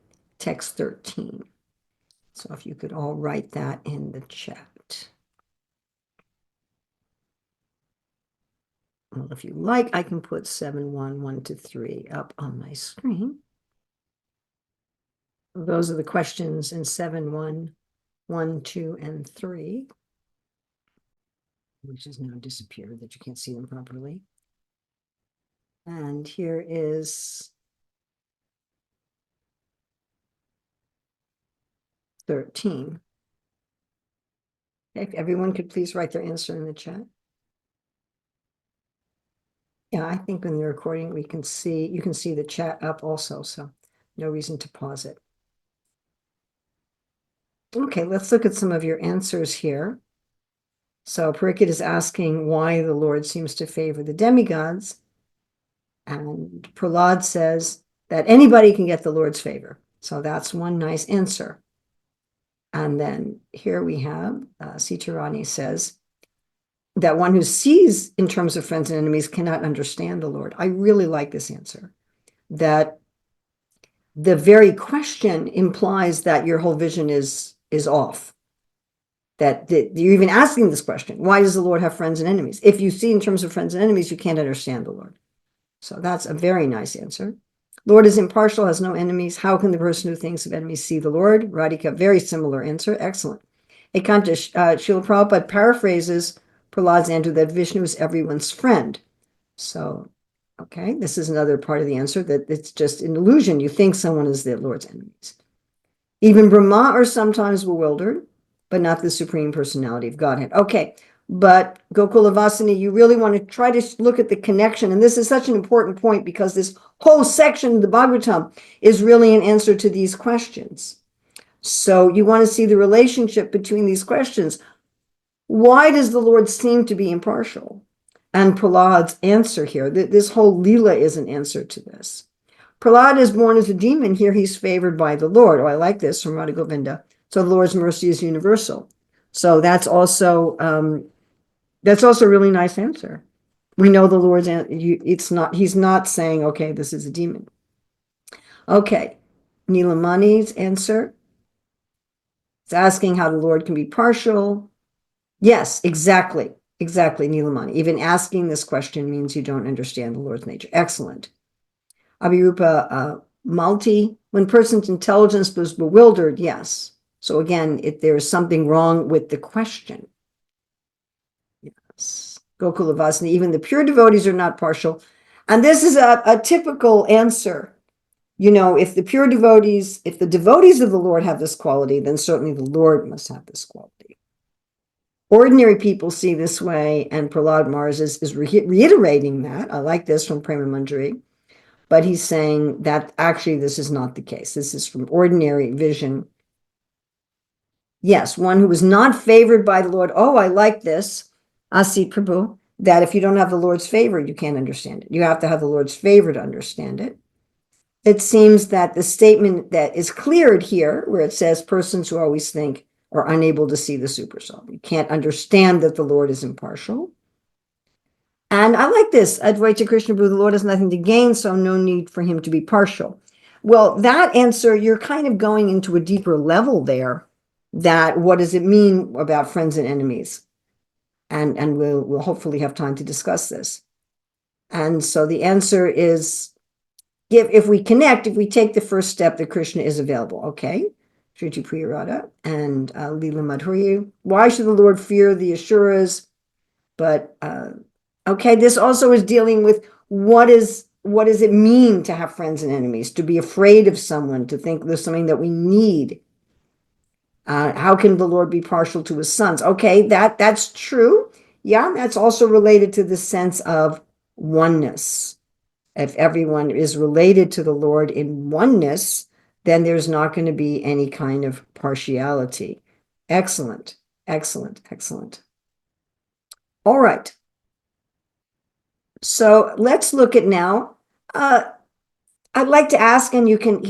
text 13? So if you could all write that in the chat. Well, if you like, I can put 7:1, 1-3 up on my screen. Those are the questions in 7:1, 1, 2, and 3, which has now disappeared, that you can't see them properly. And here is 13. Okay, if everyone could please write their answer in the chat. Yeah, I think in the recording you can see the chat up also, so no reason to pause it. Okay, let's look at some of your answers here. So Parikit is asking why the Lord seems to favor the demigods. And Prahlad says that anybody can get the Lord's favor. So that's one nice answer. And then here we have Sitarani says that one who sees in terms of friends and enemies cannot understand the Lord. I really like this answer. That the very question implies that your whole vision is off. That you're even asking this question. Why does the Lord have friends and enemies? If you see in terms of friends and enemies, you can't understand the Lord. So that's a very nice answer. Lord is impartial, has no enemies. How can the person who thinks of enemies see the Lord? Radhika, very similar answer. Excellent. Ekanta, Srila Prabhupada paraphrases Prahlad's answer that Vishnu is everyone's friend. So, okay, this is another part of the answer, that it's just an illusion. You think someone is the Lord's enemies. Even Brahma are sometimes bewildered, but not the Supreme Personality of Godhead. Okay, but Gokulavasini, you really want to try to look at the connection. And this is such an important point because this whole section of the Bhagavatam is really an answer to these questions. So you want to see the relationship between these questions. Why does the Lord seem to be impartial? And Prahlad's answer here, this whole Leela is an answer to this. Prahlad is born as a demon. Here he's favored by the Lord. Oh, I like this from Radha Govinda. So the Lord's mercy is universal. So that's also a really nice answer. We know the Lord's he's not saying, okay, this is a demon. Okay, Nilamani's answer. It's asking how the Lord can be partial. Yes, exactly. Exactly, Nilamani. Even asking this question means you don't understand the Lord's nature. Excellent. Abhirupa Malti, when person's intelligence was bewildered, yes. So again, there is something wrong with the question. Yes. Gokula Vasani, even the pure devotees are not partial. And this is a typical answer. You know, if the devotees of the Lord have this quality, then certainly the Lord must have this quality. Ordinary people see this way, and Prahlad Maharaj is reiterating that. I like this from Prema Manjari. But he's saying that actually this is not the case. This is from ordinary vision. Yes, one who is not favored by the Lord. Oh, I like this. Asi Prabhu, that if you don't have the Lord's favor, you can't understand it. You have to have the Lord's favor to understand it. It seems that the statement that is cleared here, where it says persons who always think are unable to see the supersoul. You can't understand that the Lord is impartial. And I like this. Advaita Krishna Prabhu, the Lord has nothing to gain, so no need for him to be partial. Well, that answer, you're kind of going into a deeper level there. That what does it mean about friends and enemies? And we'll hopefully have time to discuss this. And so the answer is, if we take the first step, that Krishna is available. Okay. Shriti Priyarada and Leela Madhuri. Why should the Lord fear the Asuras? But okay, this also is dealing with what does it mean to have friends and enemies, to be afraid of someone, to think there's something that we need. How can the Lord be partial to his sons? Okay, that's true. Yeah, that's also related to the sense of oneness. If everyone is related to the Lord in oneness, then there's not going to be any kind of partiality. Excellent, excellent, excellent. All right. So let's look at now. I'd like to ask, and you can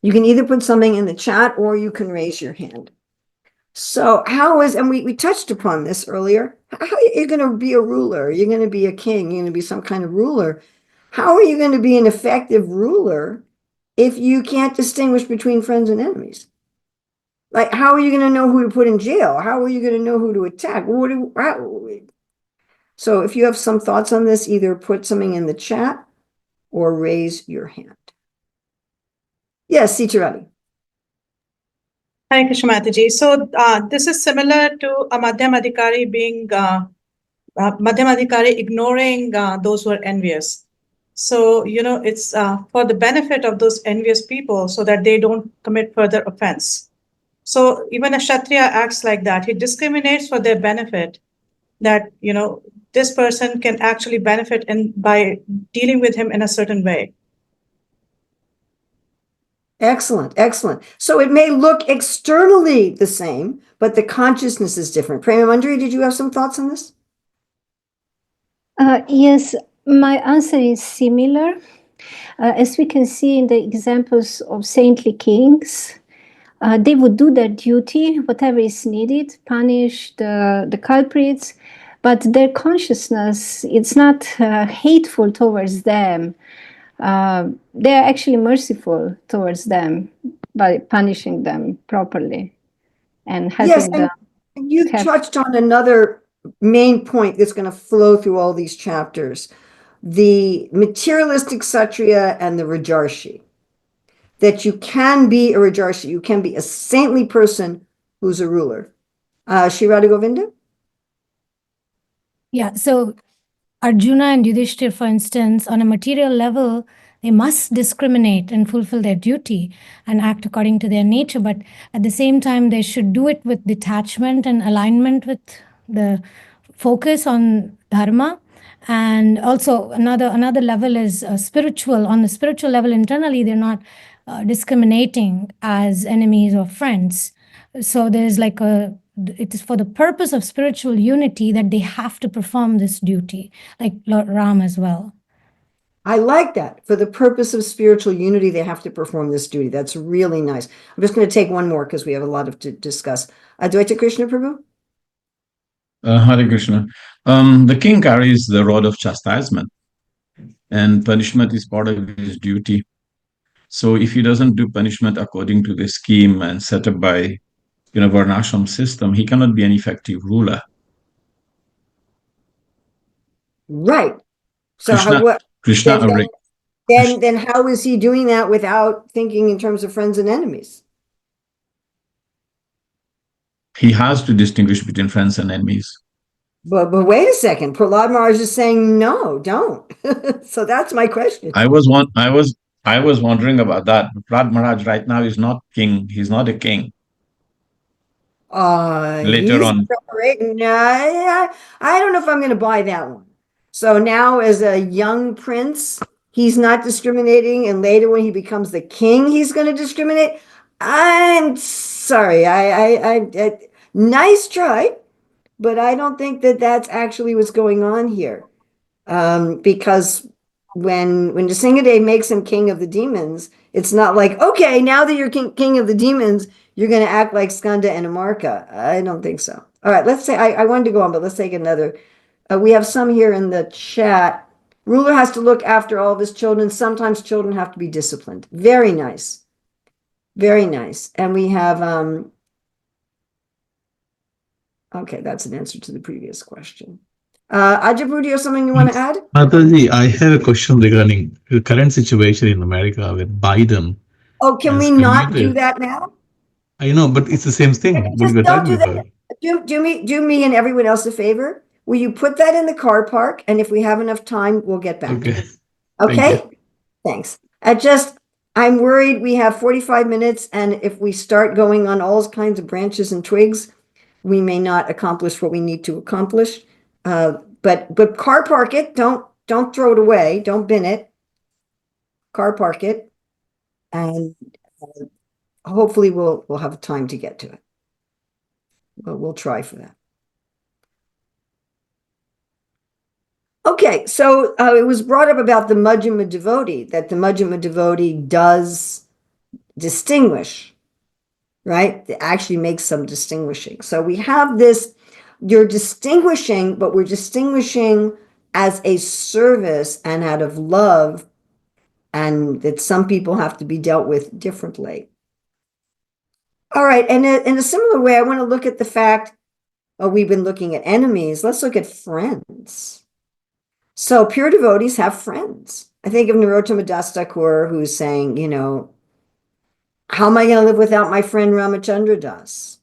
either put something in the chat or you can raise your hand. So and we touched upon this earlier, how are you going to be a ruler? You're going to be a king, you're going to be some kind of ruler. How are you going to be an effective ruler if you can't distinguish between friends and enemies? Like, how are you going to know who to put in jail? How are you going to know who to attack? So if you have some thoughts on this, either put something in the chat or raise your hand. Yes, Sitarati. Hare Krishna Mataji. So this is similar to a Madhyam Adhikari being Madhyam Adhikari ignoring those who are envious. So, it's for the benefit of those envious people so that they don't commit further offense. So even a Kshatriya acts like that. He discriminates for their benefit, that, this person can actually benefit by dealing with him in a certain way. Excellent, excellent. So it may look externally the same, but the consciousness is different. Prema Manjari, did you have some thoughts on this? Yes, my answer is similar. As we can see in the examples of saintly kings, they would do their duty, whatever is needed, punish the culprits, but their consciousness, it's not hateful towards them. They are actually merciful towards them by punishing them properly and helping them. And you touched on another main point that's going to flow through all these chapters, the materialistic Kshatriya and the Rajarshi. That you can be a Rajarshi, you can be a saintly person who's a ruler. Shri Radha Govinda? Yeah, so Arjuna and Yudhishthir, for instance, on a material level, they must discriminate and fulfill their duty and act according to their nature. But at the same time, they should do it with detachment and alignment with the focus on dharma. And also another level is spiritual. On the spiritual level internally, they're not discriminating as enemies or friends. So there's it is for the purpose of spiritual unity that they have to perform this duty, like Lord Ram as well. I like that. For the purpose of spiritual unity, they have to perform this duty. That's really nice. I'm just going to take one more because we have a lot to discuss. Advaita Krishna Prabhu? Hare Krishna. The king carries the rod of chastisement, and punishment is part of his duty. So if he doesn't do punishment according to the scheme and set up by Varnashram system, he cannot be an effective ruler. Right. So Krishna then how is he doing that without thinking in terms of friends and enemies? he has to distinguish between friends and enemies. But wait a second. Prahlad Maharaj is saying no, don't. So that's my question. I was wondering about that. Prahlad Maharaj right now is not king. He's not a king. Later He's on, I don't know if I'm going to buy that one. So now, as a young prince, he's not discriminating, and later when he becomes the king, he's going to discriminate. I'm sorry. I nice try, but I don't think that that's actually what's going on here. Because when Nrsimhadev makes him king of the demons, it's not like, okay, now that you're king of the demons, you're going to act like Skanda and Amarka. I don't think so. All right, let's say I wanted to go on, but let's take another. We have some here in the chat. Ruler has to look after all of his children. Sometimes children have to be disciplined. Very nice. Very nice. And we have, okay, that's an answer to the previous question. Ajabu, do you have something you want to add? Mataji, I have a question regarding the current situation in America with Biden. Oh, can we not do that now? I know, but it's the same thing. What Just we're don't talking do that. about. Do me and everyone else a favor. Will you put that in the car park? And if we have enough time, we'll get back to Okay. it. Okay? Thank you. Thanks. I'm worried we have 45 minutes, and if we start going on all kinds of branches and twigs, we may not accomplish what we need to accomplish. But car park it. Don't throw it away. Don't bin it. Car park it, and hopefully we'll have time to get to it. But we'll try for that. Okay, so it was brought up about the Majjhima devotee, that the Majjhima devotee does distinguish, right? It actually makes some distinguishing. So we have this, you're distinguishing, but we're distinguishing as a service and out of love, and that some people have to be dealt with differently. All right, and in a similar way, I want to look at the fact, we've been looking at enemies. Let's look at friends. So pure devotees have friends. I think of Narottama Das Thakur, who's saying, how am I going to live without my friend Ramachandra Das?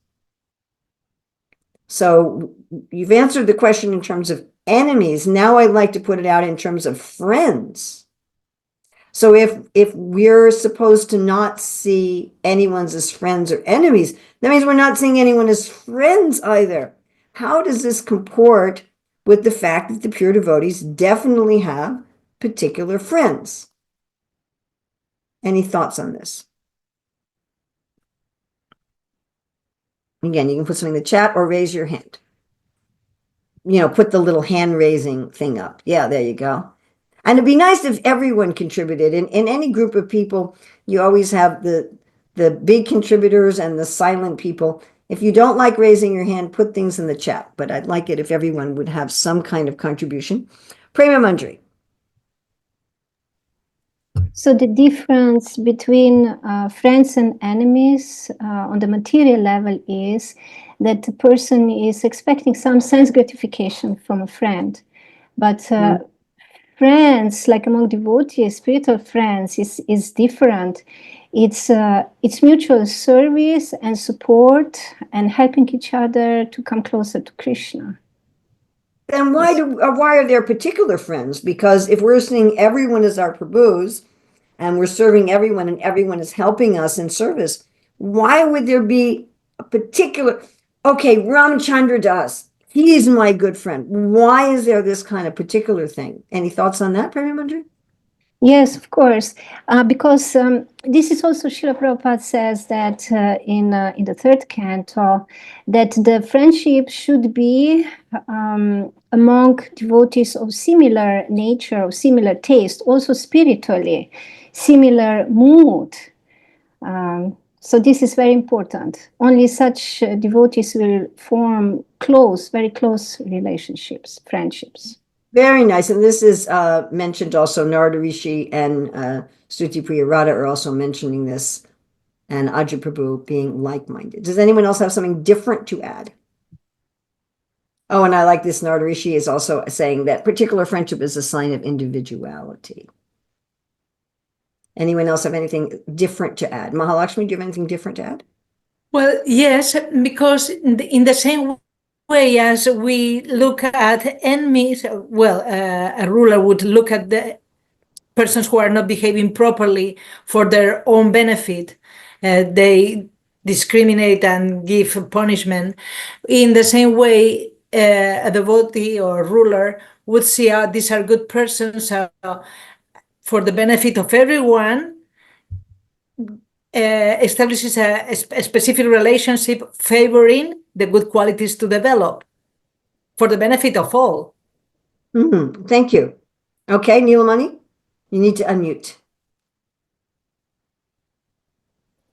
So you've answered the question in terms of enemies. Now I'd like to put it out in terms of friends. So if we're supposed to not see anyone as friends or enemies, that means we're not seeing anyone as friends either. How does this comport with the fact that the pure devotees definitely have particular friends? Any thoughts on this? Again, you can put something in the chat or raise your hand. Put the little hand raising thing up. Yeah, there you go. And it'd be nice if everyone contributed. In any group of people, you always have the big contributors and the silent people. If you don't like raising your hand, put things in the chat. But I'd like it if everyone would have some kind of contribution. Prema Mandri. So the difference between friends and enemies on the material level is that the person is expecting some sense gratification from a friend. But friends, like among devotees, spiritual friends, is different. It's mutual service and support and helping each other to come closer to Krishna. Then why are there particular friends? Because if we're seeing everyone as our Prabhus and we're serving everyone and everyone is helping us in service, why would there be a particular, okay, Ramchandra Das, he is my good friend. Why is there this kind of particular thing? Any thoughts on that, Prema Mandri? Yes, of course, because this is also Srila Prabhupada says that in the third canto, that the friendship should be among devotees of similar nature, of similar taste, also spiritually, similar mood. So this is very important. Only such devotees will form very close relationships, friendships. Very nice. And this is mentioned also. Narada Rishi and Stuti Priya Radha are also mentioning this, and Ajay Prabhu being like-minded. Does anyone else have something different to add? Oh, and I like this. Narada Rishi is also saying that particular friendship is a sign of individuality. Anyone else have anything different to add? Mahalakshmi, do you have anything different to add? Well, yes, because in the same way as we look at enemies, well, a ruler would look at the persons who are not behaving properly for their own benefit. They discriminate and give punishment. In the same way, a devotee or ruler would see these are good persons for the benefit of everyone, establishes a specific relationship favoring the good qualities to develop for the benefit of all. Thank you. Okay, Neelamani, you need to unmute.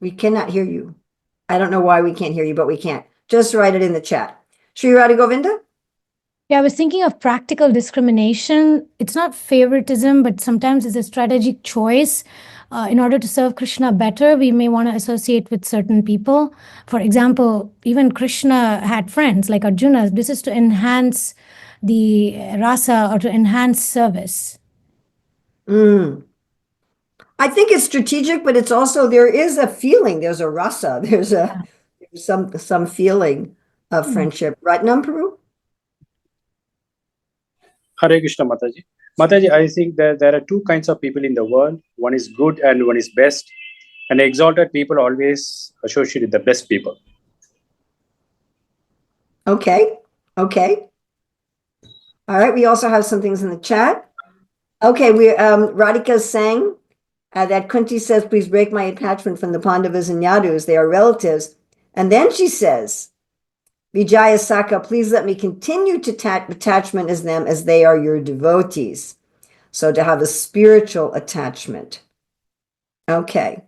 We cannot hear you. I don't know why we can't hear you, but we can't. Just write it in the chat. Sri Radha Govinda? Yeah, I was thinking of practical discrimination. It's not favoritism, but sometimes it's a strategic choice. In order to serve Krishna better, we may want to associate with certain people. For example, even Krishna had friends like Arjuna. This is to enhance the rasa or to enhance service. I think it's strategic, but it's also, there is a feeling, there's a rasa, there's some feeling of friendship. Ratnam Prabhu? Hare Krishna Mataji. Mataji, I think that there are two kinds of people in the world. One is good and one is best. And exalted people always associate with the best people. Okay. All right, we also have some things in the chat. Okay, Radhika is saying that Kunti says, please break my attachment from the Pandavas and Yadus. They are relatives. And then she says, Vijaya Saka, please let me continue to attachment as them as they are your devotees. So to have a spiritual attachment. Okay.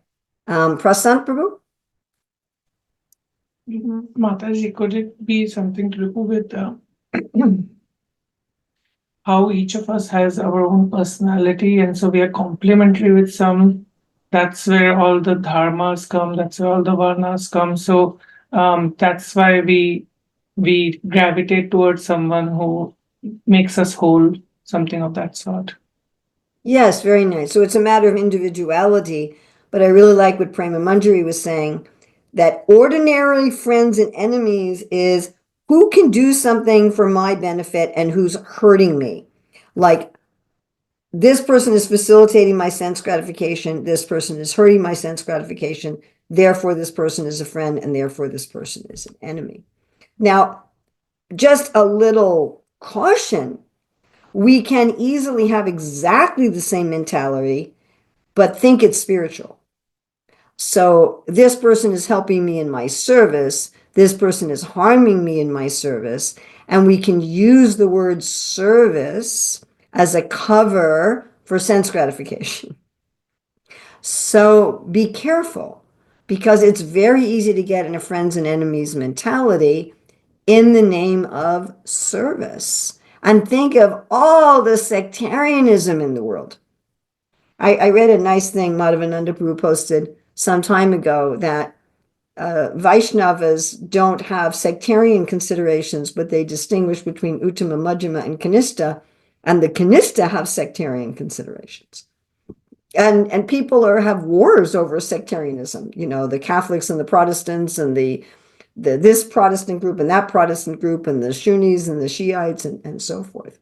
Prasant Prabhu? Mataji, could it be something to do with how each of us has our own personality, and so we are complementary with some? That's where all the dharmas come, that's where all the varnas come. So that's why we gravitate towards someone who makes us whole, something of that sort. Yes, very nice. So it's a matter of individuality, but I really like what Prema Manjari was saying, that ordinarily friends and enemies is who can do something for my benefit and who's hurting me. Like, this person is facilitating my sense gratification, this person is hurting my sense gratification, therefore this person is a friend, and therefore this person is an enemy. Now, just a little caution, we can easily have exactly the same mentality, but think it's spiritual. So this person is helping me in my service, this person is harming me in my service, and we can use the word service as a cover for sense gratification. So be careful, because it's very easy to get in a friends and enemies mentality in the name of service. And think of all the sectarianism in the world. I read a nice thing Madhavananda Prabhu posted some time ago, that Vaishnavas don't have sectarian considerations, but they distinguish between Uttama, Madhyama, and Kanista, and the Kanista have sectarian considerations. And people have wars over sectarianism, you know, the Catholics and the Protestants, and this Protestant group and that Protestant group, and the Sunnis and the Shiites, and so forth.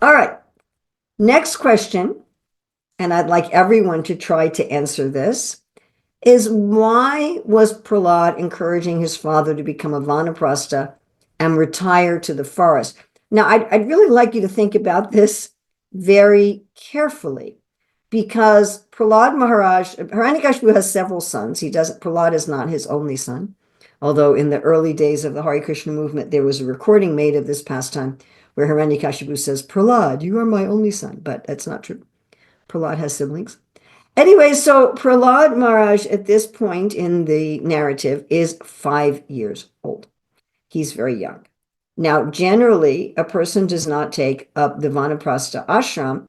All right, next question, and I'd like everyone to try to answer this, is why was Prahlad encouraging his father to become a vanaprastha and retire to the forest? Now, I'd really like you to think about this very carefully, because Prahlad Maharaj, Hiranyakashipu has several sons. Prahlad is not his only son, although in the early days of the Hare Krishna movement, there was a recording made of this pastime where Hiranyakashipu says, Prahlad, you are my only son, but that's not true. Prahlad has siblings. Anyway, so Prahlad Maharaj at this point in the narrative is 5 years old. He's very young. Now, generally, a person does not take up the vanaprastha ashram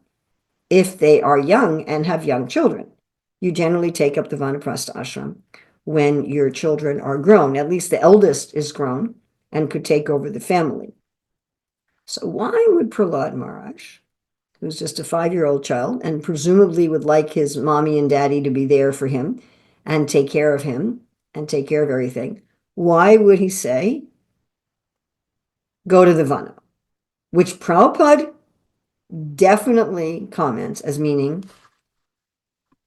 if they are young and have young children. You generally take up the vanaprastha ashram when your children are grown. At least the eldest is grown, and could take over the family. So why would Prahlad Maharaj, who's just a 5-year-old child and presumably would like his mommy and daddy to be there for him and take care of him and take care of everything, why would he say, go to the Vana? Which Prabhupada definitely comments as meaning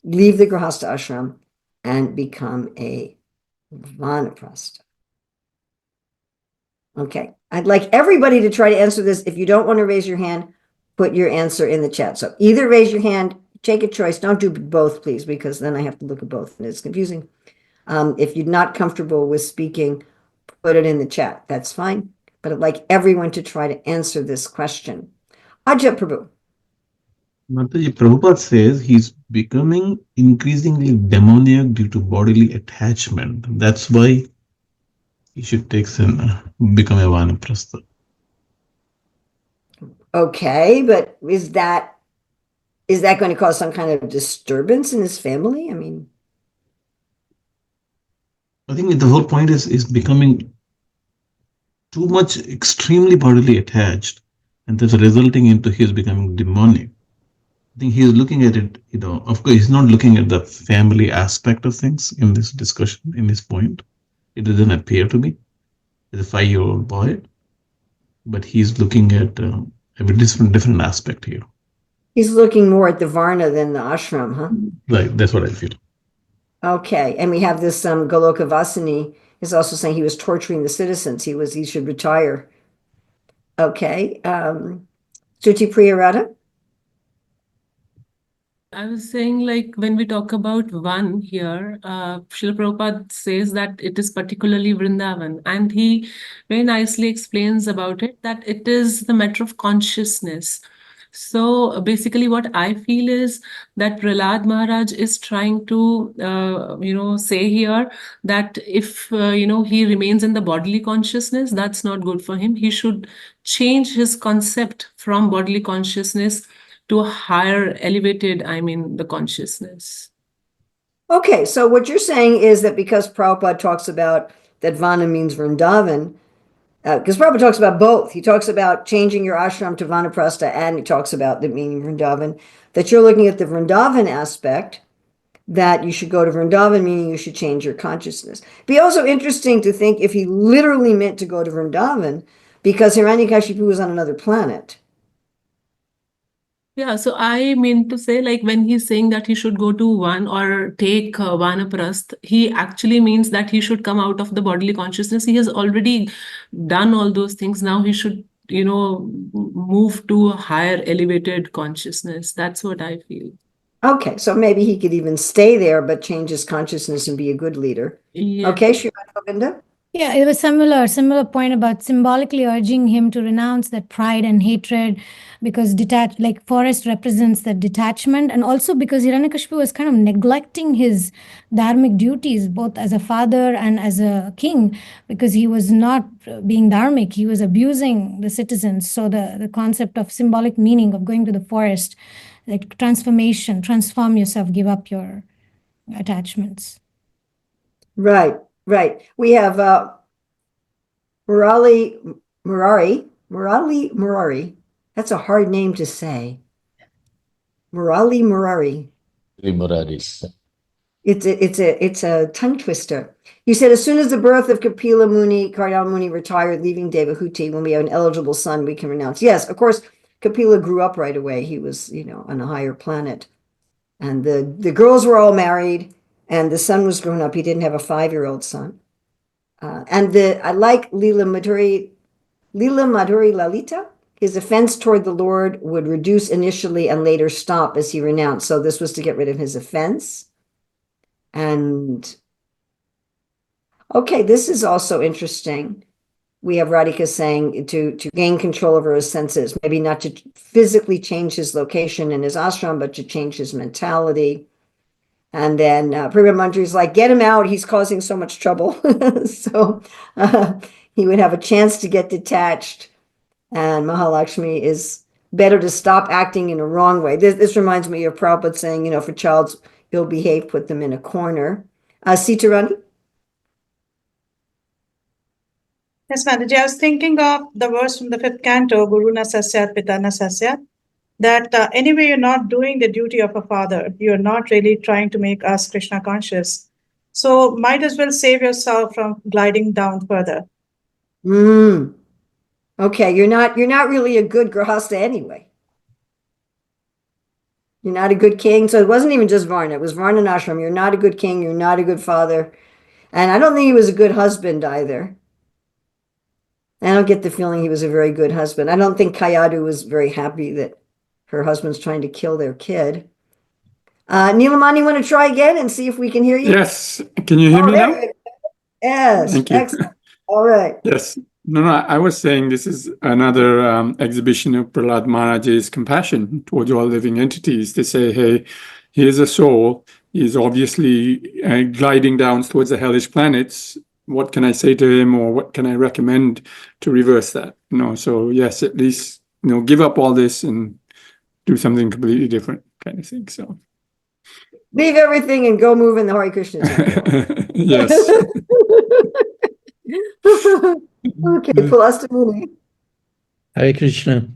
leave the Grihastha ashram and become a Vanaprastha. Okay, I'd like everybody to try to answer this. If you don't want to raise your hand, put your answer in the chat. So either raise your hand, take a choice. Don't do both, please, because then I have to look at both and it's confusing. If you're not comfortable with speaking, put it in the chat. That's fine. But I'd like everyone to try to answer this question. Ajay Prabhu. Mataji, Prabhupada says he's becoming increasingly demoniac due to bodily attachment. That's why he should become a Vanaprastha. Okay, but is that going to cause some kind of disturbance in his family? I mean, I think the whole point is becoming too much extremely bodily attached, and that's resulting into his becoming demonic. I think he is looking at it, of course, he's not looking at the family aspect of things in this discussion, in this point. It doesn't appear to be. As a 5-year-old boy, but he's looking at a different aspect here. he's looking more at the Varna than the ashram, huh? Right, that's what I feel. Okay, and we have this Goloka Vasini is also saying he was torturing the citizens. He should retire. Okay, Suti Priya Radha? I was saying, like, when we talk about one here, Srila Prabhupada says that it is particularly Vrindavan, and he very nicely explains about it that it is the matter of consciousness. So basically what I feel is that Prahlad Maharaj is trying to, say here that if, he remains in the bodily consciousness, that's not good for him. He should change his concept from bodily consciousness to a higher elevated, the consciousness. Okay, so what you're saying is that because Prabhupada talks about that Vana means Vrindavan, because Prabhupada talks about both. He talks about changing your ashram to Vanaprastha, and he talks about the meaning Vrindavan, that you're looking at the Vrindavan aspect, that you should go to Vrindavan, meaning you should change your consciousness. It'd be also interesting to think if he literally meant to go to Vrindavan, because Hiranyakashipu was on another planet. Yeah, so I mean to say, like, when he's saying that he should go to one or take Vanaprasth, he actually means that he should come out of the bodily consciousness. He has already done all those things. Now he should, move to a higher elevated consciousness. That's what I feel. Okay, so maybe he could even stay there, but change his consciousness and be a good leader. Yeah. Okay, Śrīmad Govinda? Yeah, it was similar point about symbolically urging him to renounce that pride and hatred, because forest represents that detachment, and also because Hiranyakashipu was kind of neglecting his dharmic duties, both as a father and as a king, because he was not being dharmic, he was abusing the citizens. So the concept of symbolic meaning of going to the forest, like transformation, transform yourself, give up your attachments. Right. We have Murari. That's a hard name to say. Murari. It's a tongue twister. You said as soon as the birth of Kapila Muni, Kardama Muni retired, leaving Devahuti, when we have an eligible son, we can renounce. Yes, of course, Kapila grew up right away. He was, on a higher planet. And the girls were all married, and the son was grown up. He didn't have a 5-year-old son. I like Lila Madhuri Lalita. His offense toward the Lord would reduce initially and later stop as he renounced. So this was to get rid of his offense. And okay, this is also interesting. We have Radhika saying to gain control over his senses, maybe not to physically change his location in his ashram, but to change his mentality. And then Prima Mandri's like, get him out. He's causing so much trouble. So he would have a chance to get detached. And Mahalakshmi is better to stop acting in a wrong way. This reminds me of Prabhupada saying, if a child's ill behaved, put them in a corner. Sitarani? Yes, Mataji, I was thinking of the verse from the 5th canto, Guru na sasyat, pita na sasyat, that anyway, you're not doing the duty of a father. You're not really trying to make us Krishna conscious. So might as well save yourself from gliding down further. Okay, you're not really a good grahasta anyway. You're not a good king. So it wasn't even just Varna, it was Varna and ashram. You're not a good king, you're not a good father. And I don't think he was a good husband either. I don't get the feeling he was a very good husband. I don't think Kayadu was very happy that her husband's trying to kill their kid. Nilamani, want to try again and see if we can hear you? Yes. Can you hear me there now? you go. Yes. Thank you. Excellent. All right. Yes. No, I was saying this is another exhibition of Prahlad Maharaj's compassion towards all living entities. They say, hey, here's a soul. He's obviously gliding down towards the hellish planets. What can I say to him, or what can I recommend to reverse that? So yes, at least, give up all this and do something completely different kind of thing. So leave everything and go move in the Hare Krishna temple. Yes. Okay, Pulastamuni. Hare Krishna.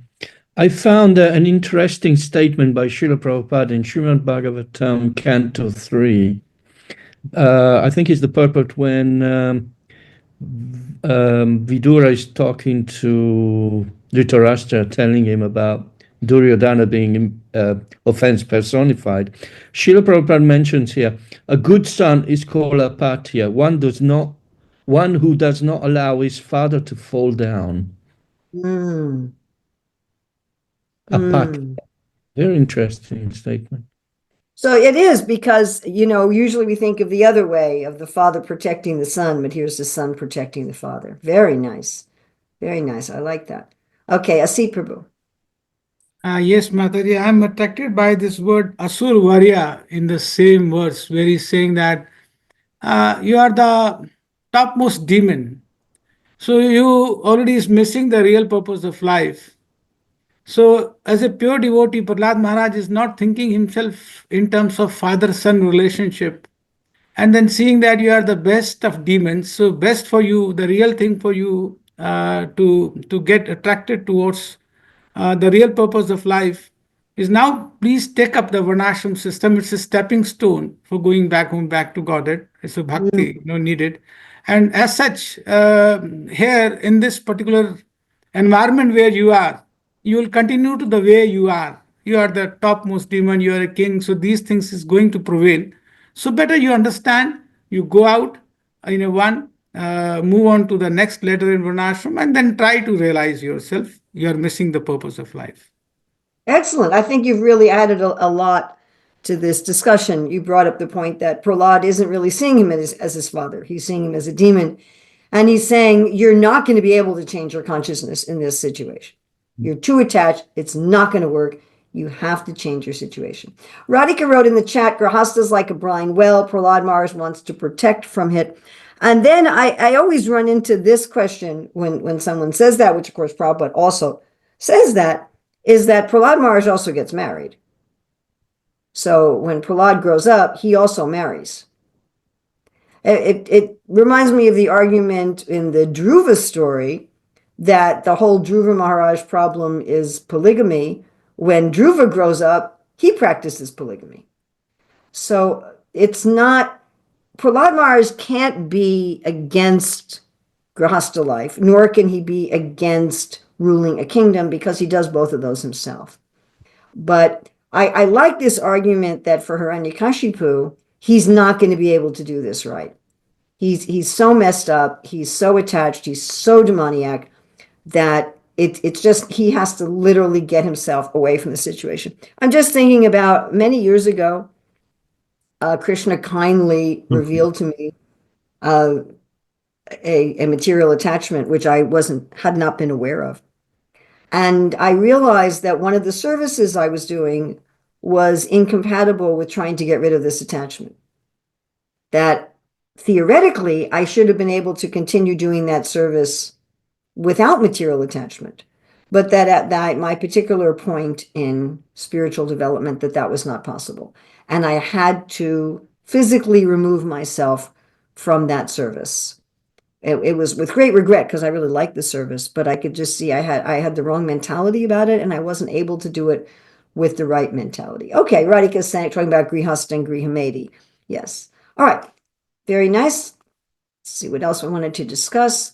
I found an interesting statement by Srila Prabhupada in Śrīmad-Bhāgavatam, Canto 3. I think it's the purport when Vidura is talking to Dhritarashtra, telling him about Duryodhana being offense personified. Srila Prabhupada mentions here, a good son is called apatya, one who does not allow his father to fall down. Apatya. Very interesting statement. So it is, because, usually we think of the other way, of the father protecting the son, but here's the son protecting the father. Very nice. Very nice. I like that. Okay, Asit Prabhu. Yes, Mataji, I'm attracted by this word Asur Varya in the same verse, where he's saying that you are the topmost demon. So you already is missing the real purpose of life. So as a pure devotee, Prahlad Maharaj is not thinking himself in terms of father-son relationship. And then seeing that you are the best of demons, so best for you, the real thing for you to get attracted towards the real purpose of life is now please take up the Varnashram system. It's a stepping stone for going back home, back to Godhead. So bhakti, needed. And as such, here in this particular environment where you are, you will continue to the way you are. You are the topmost demon, you are a king. So these things is going to prevail. So better you understand, you go out in a one, move on to the next letter in Varnashram, and then try to realize yourself. You are missing the purpose of life. Excellent. I think you've really added a lot to this discussion. You brought up the point that Prahlad isn't really seeing him as his father. He's seeing him as a demon. And he's saying, you're not going to be able to change your consciousness in this situation. You're too attached. It's not going to work. You have to change your situation. Radhika wrote in the chat, Grahastas like a brine well. Prahlad Maharaj wants to protect from it. And then I always run into this question when someone says that, which of course Prabhupada also says that, is that Prahlad Maharaj also gets married. So when Prahlad grows up, he also marries. It reminds me of the argument in the Dhruva story that the whole Dhruva Maharaj problem is polygamy. When Dhruva grows up, he practices polygamy. So it's not, Prahlad Maharaj can't be against Grahastha life, nor can he be against ruling a kingdom, because he does both of those himself. But I like this argument that for Hiranyakashipu, he's not going to be able to do this right. He's so messed up, he's so attached, he's so demoniac that it's just, he has to literally get himself away from the situation. I'm just thinking about many years ago, Krishna kindly revealed to me a material attachment which I had not been aware of. And I realized that one of the services I was doing was incompatible with trying to get rid of this attachment. That theoretically, I should have been able to continue doing that service without material attachment, but that at my particular point in spiritual development, that was not possible. And I had to physically remove myself from that service. It was with great regret because I really liked the service, but I could just see I had the wrong mentality about it, and I wasn't able to do it with the right mentality. Okay, Radhika is saying, talking about Grihasta and Grihamedi. Yes. All right. Very nice. Let's see what else I wanted to discuss.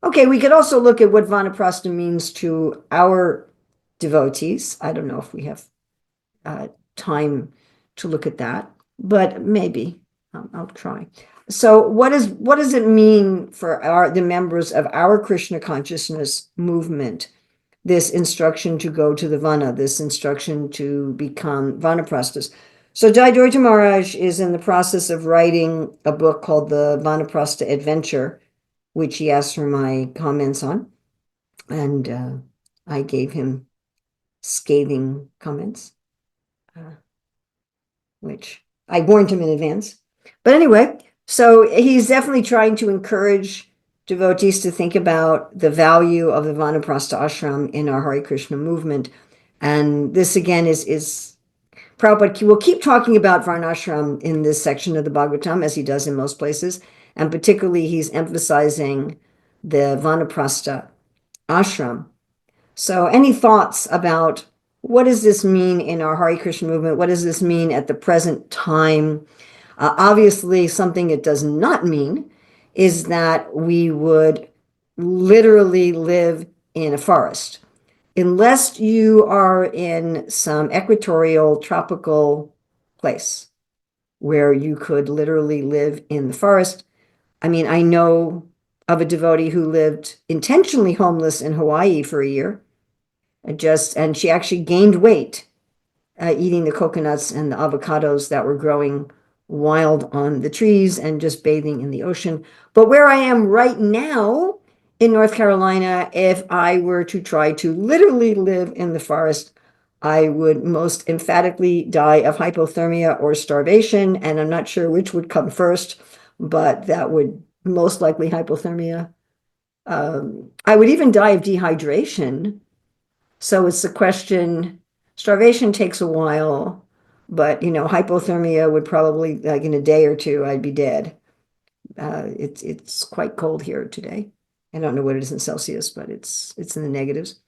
Okay, we could also look at what Vanaprastha means to our devotees. I don't know if we have time to look at that, but maybe I'll try. So what does it mean for the members of our Krishna consciousness movement, this instruction to go to the Vana, this instruction to become Vanaprasthas? So Jai Dorji Maharaj is in the process of writing a book called the Vanaprastha Adventure, which he asked for my comments on. And I gave him scathing comments, which I warned him in advance. But anyway, so he's definitely trying to encourage devotees to think about the value of the Vanaprastha ashram in our Hare Krishna movement. And this again is Prabhupada will keep talking about Varnashram in this section of the Bhagavatam, as he does in most places. And particularly he's emphasizing the Vanaprastha ashram. So any thoughts about what does this mean in our Hare Krishna movement? What does this mean at the present time? Obviously, something it does not mean is that we would literally live in a forest. Unless you are in some equatorial tropical place where you could literally live in the forest. I mean, I know of a devotee who lived intentionally homeless in Hawaii for a year, and she actually gained weight eating the coconuts and the avocados that were growing wild on the trees and just bathing in the ocean. But where I am right now in North Carolina, if I were to try to literally live in the forest, I would most emphatically die of hypothermia or starvation, and I'm not sure which would come first, but that would most likely hypothermia. I would even die of dehydration. So it's a question, starvation takes a while, but hypothermia would probably, like in a day or two, I'd be dead. It's quite cold here today. I don't know what it is in Celsius, but it's in the negatives.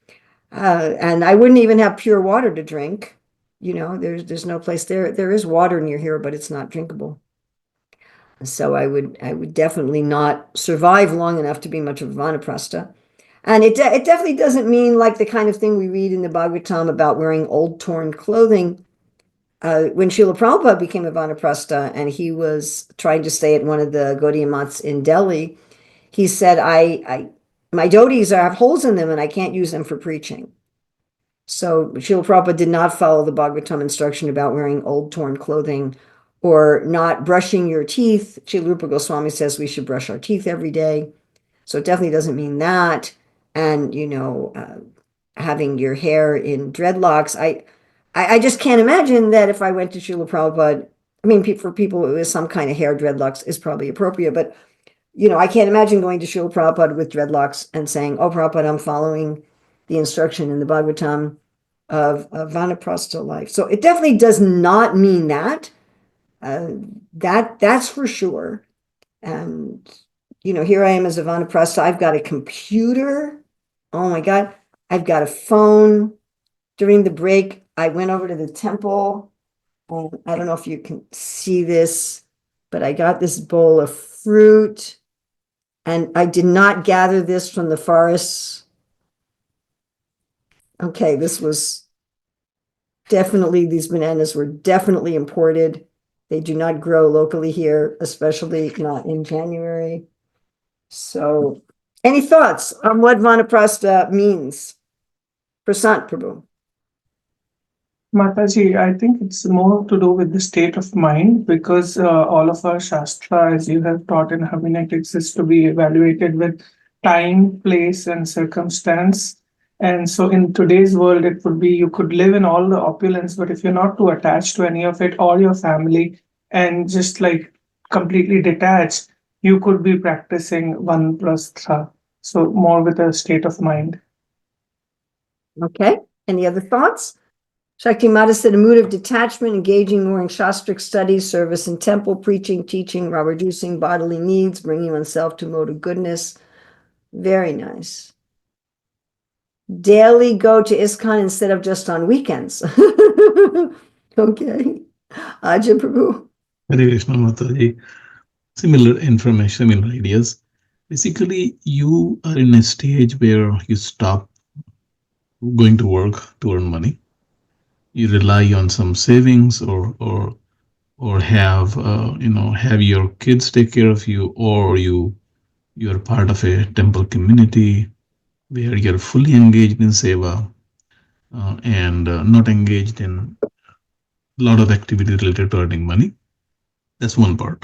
And I wouldn't even have pure water to drink. There's no place there. There is water near here, but it's not drinkable. So I would definitely not survive long enough to be much of a Vanaprastha. And it definitely doesn't mean like the kind of thing we read in the Bhagavatam about wearing old torn clothing. When Srila Prabhupada became a Vanaprastha and he was trying to stay at one of the Gaudiya Maths in Delhi, he said, my dhotis have holes in them and I can't use them for preaching. So Srila Prabhupada did not follow the Bhagavatam instruction about wearing old torn clothing or not brushing your teeth. Srila Rupa Goswami says we should brush our teeth every day. So it definitely doesn't mean that. And, having your hair in dreadlocks. I just can't imagine that if I went to Srila Prabhupada, I mean, for people with some kind of hair, dreadlocks is probably appropriate, but, I can't imagine going to Srila Prabhupada with dreadlocks and saying, oh, Prabhupada, I'm following the instruction in the Bhagavatam of Vanaprastha life. So it definitely does not mean that. That's for sure. And, here I am as a Vanaprastha. I've got a computer. Oh my God. I've got a phone. During the break, I went over to the temple. And I don't know if you can see this, but I got this bowl of fruit. And I did not gather this from the forests. Okay, this was definitely, these bananas were definitely imported. They do not grow locally here, especially not in January. So, any thoughts on what Vanaprastha means? Prasant Prabhu. Mataji, I think it's more to do with the state of mind because all of our Shastra, as you have taught in hermeneutics, is to be evaluated with time, place, and circumstance. And so in today's world, it would be you could live in all the opulence, but if you're not too attached to any of it or your family and just like completely detached, you could be practicing Vanaprastha. So more with a state of mind. Okay. Any other thoughts? Shakti Mata said a mood of detachment, engaging more in shastric studies, service in temple, preaching, teaching, while reducing bodily needs, bringing oneself to a mode of goodness. Very nice. Daily go to ISKCON instead of just on weekends. Okay. Ajay Prabhu. Hare Krishna Mataji. Similar information, similar ideas. Basically, you are in a stage where you stop going to work to earn money. You rely on some savings or have have your kids take care of you, or you're part of a temple community where you're fully engaged in seva and not engaged in a lot of activity related to earning money. That's one part.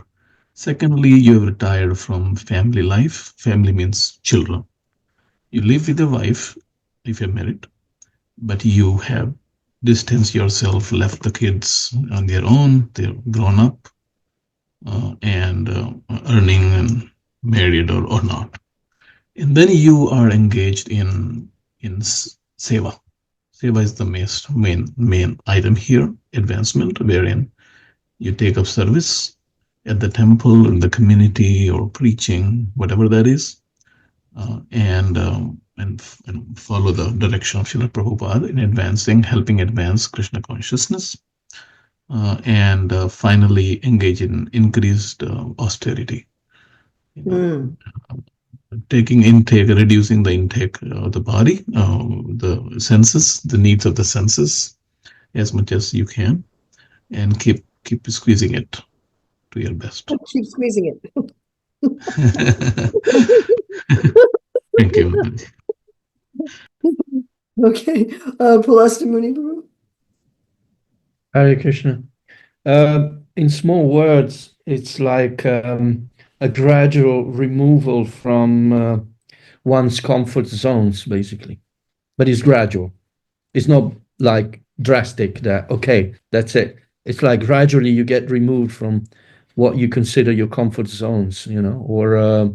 Secondly, you have retired from family life. Family means children. You live with a wife if you're married, but you have distanced yourself, left the kids on their own. They're grown up and earning and married or not. And then you are engaged in seva. Seva is the main item here, advancement, wherein you take up service at the temple, in the community, or preaching, whatever that is, and follow the direction of Srila Prabhupada in advancing, helping advance Krishna consciousness, and finally engage in increased austerity. Taking intake, reducing the intake of the body, the senses, the needs of the senses, as much as you can, and keep squeezing it to your best. Keep squeezing it. Thank you. Okay. Pulasta Muni Prabhu. Hare Krishna. In small words, it's like a gradual removal from one's comfort zones, basically. But it's gradual. It's not like drastic that, okay, that's it. It's like gradually you get removed from what you consider your comfort zones, or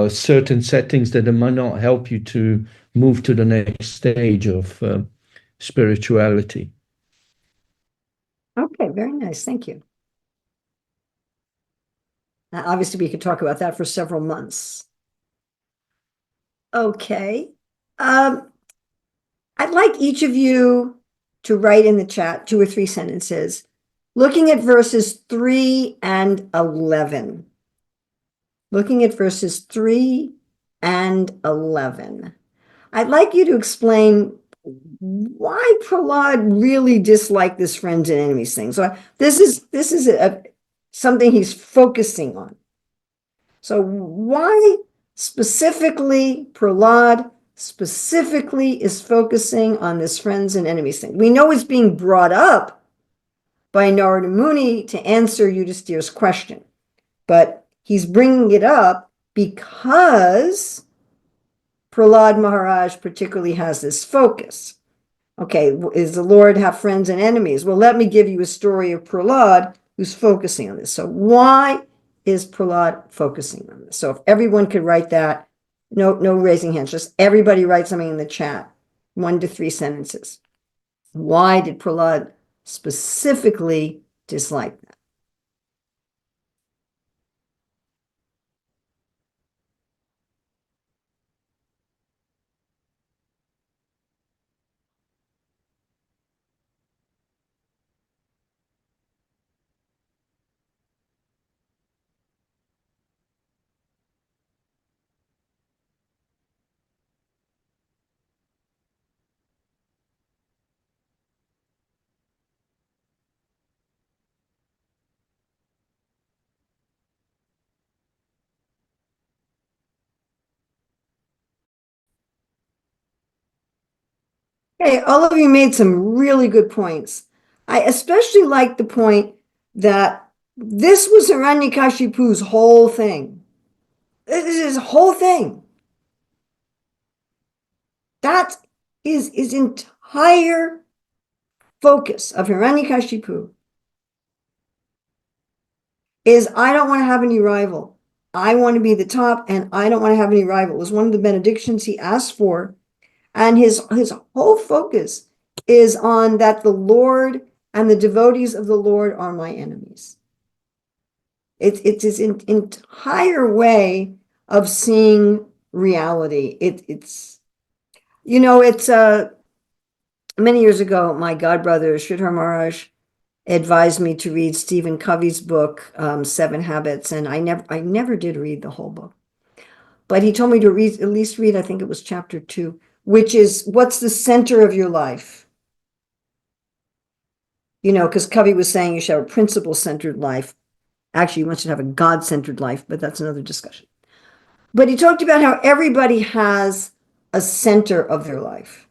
certain settings that might not help you to move to the next stage of spirituality. Okay, very nice. Thank you. Now, obviously, we could talk about that for several months. Okay. I'd like each of you to write in the chat 2 or 3 sentences, looking at verses 3 and 11. Looking at verses 3 and 11. I'd like you to explain why Prahlad really disliked this friends and enemies thing. So this is something he's focusing on. So why specifically Prahlad specifically is focusing on this friends and enemies thing? We know it's being brought up by Narada Muni to answer Yudhisthira's question, but he's bringing it up because Prahlad Maharaj particularly has this focus. Okay, is the Lord have friends and enemies? Well, let me give you a story of Prahlad who's focusing on this. So why is Prahlad focusing on this? So if everyone could write that, no raising hands, just everybody write something in the chat, 1 to 3 sentences. Why did Prahlad specifically dislike that? Okay, all of you made some really good points. I especially like the point that this was Hiranyakashipu's whole thing. This is his whole thing. That is his entire focus of Hiranyakashipu is I don't want to have any rival. I want to be the top and I don't want to have any rival. It was one of the benedictions he asked for. And his whole focus is on that the Lord and the devotees of the Lord are my enemies. It's his entire way of seeing reality. It's many years ago, my godbrother Sridhar Maharaj advised me to read Stephen Covey's book, 7 Habits, and I never did read the whole book. But he told me to at least read, I think it was chapter 2, which is what's the center of your life? Because Covey was saying you should have a principle-centered life. Actually, you should have a God-centered life, but that's another discussion. But he talked about how everybody has a center of their life.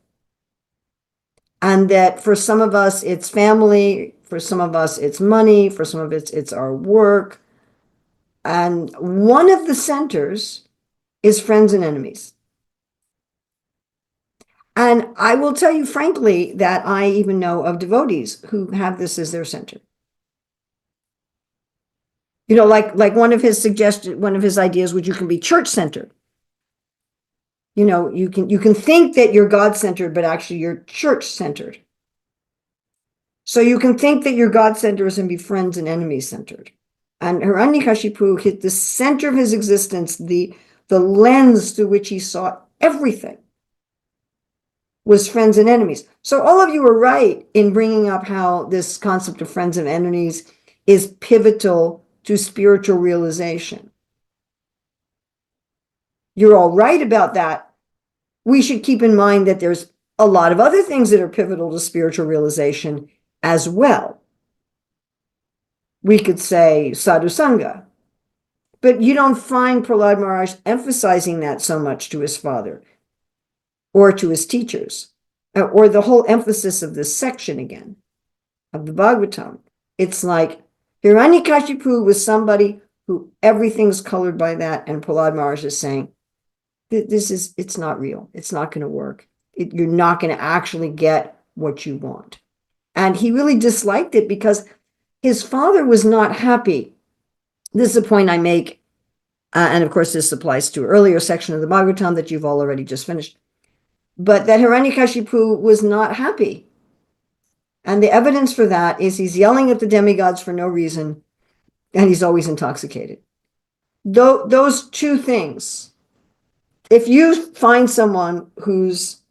And that for some of us, it's family. For some of us, it's money. For some of it's our work. And one of the centers is friends and enemies. And I will tell you frankly that I even know of devotees who have this as their center. Like one of his ideas was you can be church-centered. You can think that you're God-centered, but actually you're church-centered. So you can think that you're God-centered and be friends and enemies-centered. And Hiranyakashipu hit the center of his existence, the lens through which he saw everything was friends and enemies. So all of you are right in bringing up how this concept of friends and enemies is pivotal to spiritual realization. You're all right about that. We should keep in mind that there's a lot of other things that are pivotal to spiritual realization as well. We could say sadhu sangha, but you don't find Prahlad Maharaj emphasizing that so much to his father or to his teachers, or the whole emphasis of this section again of the Bhagavatam. It's like Hiranyakashipu was somebody who everything's colored by that, and Prahlad Maharaj is saying, it's not real. It's not going to work. You're not going to actually get what you want. And he really disliked it because his father was not happy. This is a point I make, and of course this applies to an earlier section of the Bhagavatam that you've all already just finished, but that Hiranyakashipu was not happy. And the evidence for that is he's yelling at the demigods for no reason, and he's always intoxicated. Those two things, if you find someone who's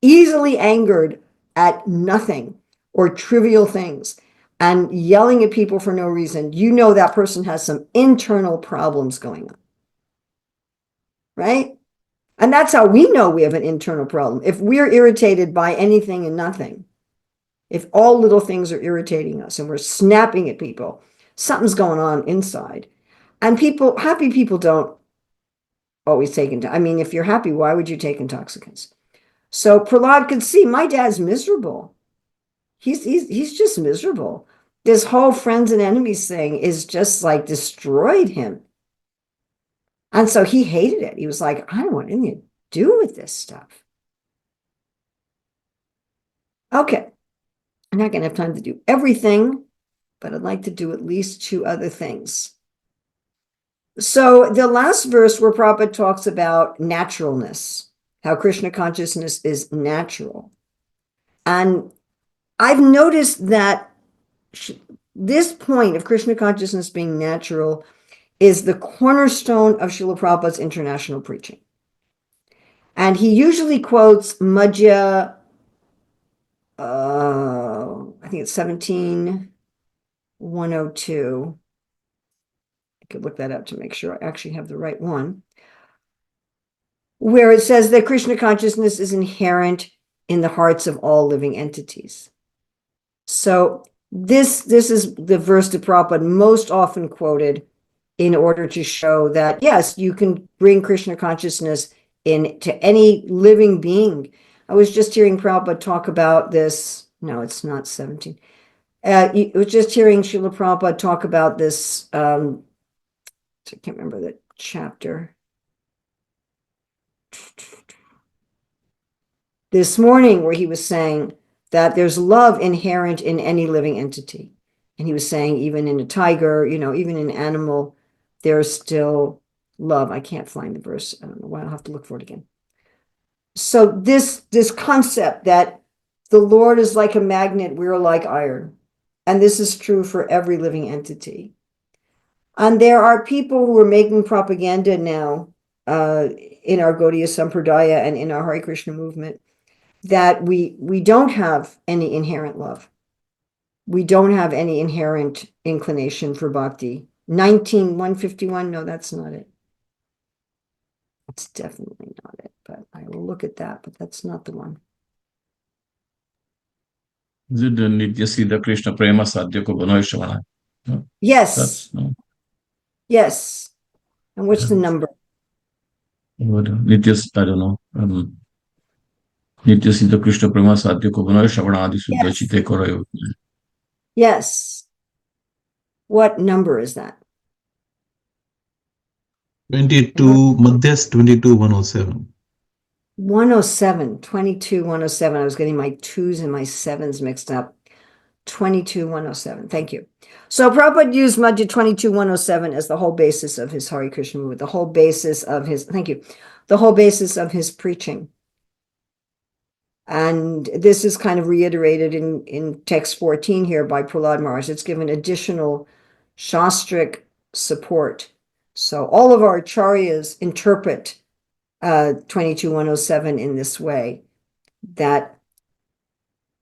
easily angered at nothing or trivial things and yelling at people for no reason, you know that person has some internal problems going on, right? And that's how we know we have an internal problem. If we're irritated by anything and nothing, if all little things are irritating us and we're snapping at people, something's going on inside. And happy people don't always take I mean, if you're happy, why would you take intoxicants? So Prahlad could see my dad's miserable. He's just miserable. This whole friends and enemies thing is just like destroyed him. And so he hated it. He was like, I don't want anything to do with this stuff. Okay. I'm not going to have time to do everything, but I'd like to do at least 2 other things. So the last verse where Prabhupada talks about naturalness, how Krishna consciousness is natural. And I've noticed that this point of Krishna consciousness being natural is the cornerstone of Srila Prabhupada's international preaching. And he usually quotes Madhya, I think it's 17:102. I could look that up to make sure I actually have the right one, where it says that Krishna consciousness is inherent in the hearts of all living entities. So this is the verse that Prabhupada most often quoted in order to show that, yes, you can bring Krishna consciousness into any living being. I was just hearing Prabhupada talk about this. No, it's not 17. I was just hearing Srila Prabhupada talk about this. I can't remember the chapter. This morning, where he was saying that there's love inherent in any living entity. And he was saying even in a tiger, even in an animal, there's still love. I can't find the verse. I don't know why. I'll have to look for it again. So this concept that The Lord is like a magnet, we're like iron. And this is true for every living entity. And there are people who are making propaganda now in our Gaudiya Sampradaya and in our Hare Krishna movement that we don't have any inherent love. We don't have any inherent inclination for bhakti. 19151, no, that's not it. It's definitely not it, but I will look at that, but that's not the one. Is it the Nitya Siddha Krishna Prema Sadhya Ko Banoy Shravana? No, Yes, that's no. yes. And what's the number? Nitya, I don't know. Nitya Siddha Krishna Prema Sadhya Ko Banoy Shravana Adi Suddha Yes. Chite Korayo. Yes. What number is that? 22, Madhyas 22,107. 107, 22,107. I was getting my 2s and my 7s mixed up. 22,107. Thank you. So Prabhupada used Madhya 22,107 as the whole basis of his Hare Krishna movement, the whole basis of his, thank you, the whole basis of his preaching. And this is kind of reiterated in text 14 here by Prahlad Maharaj. It's given additional shastric support. So all of our acharyas interpret 22,107 in this way, that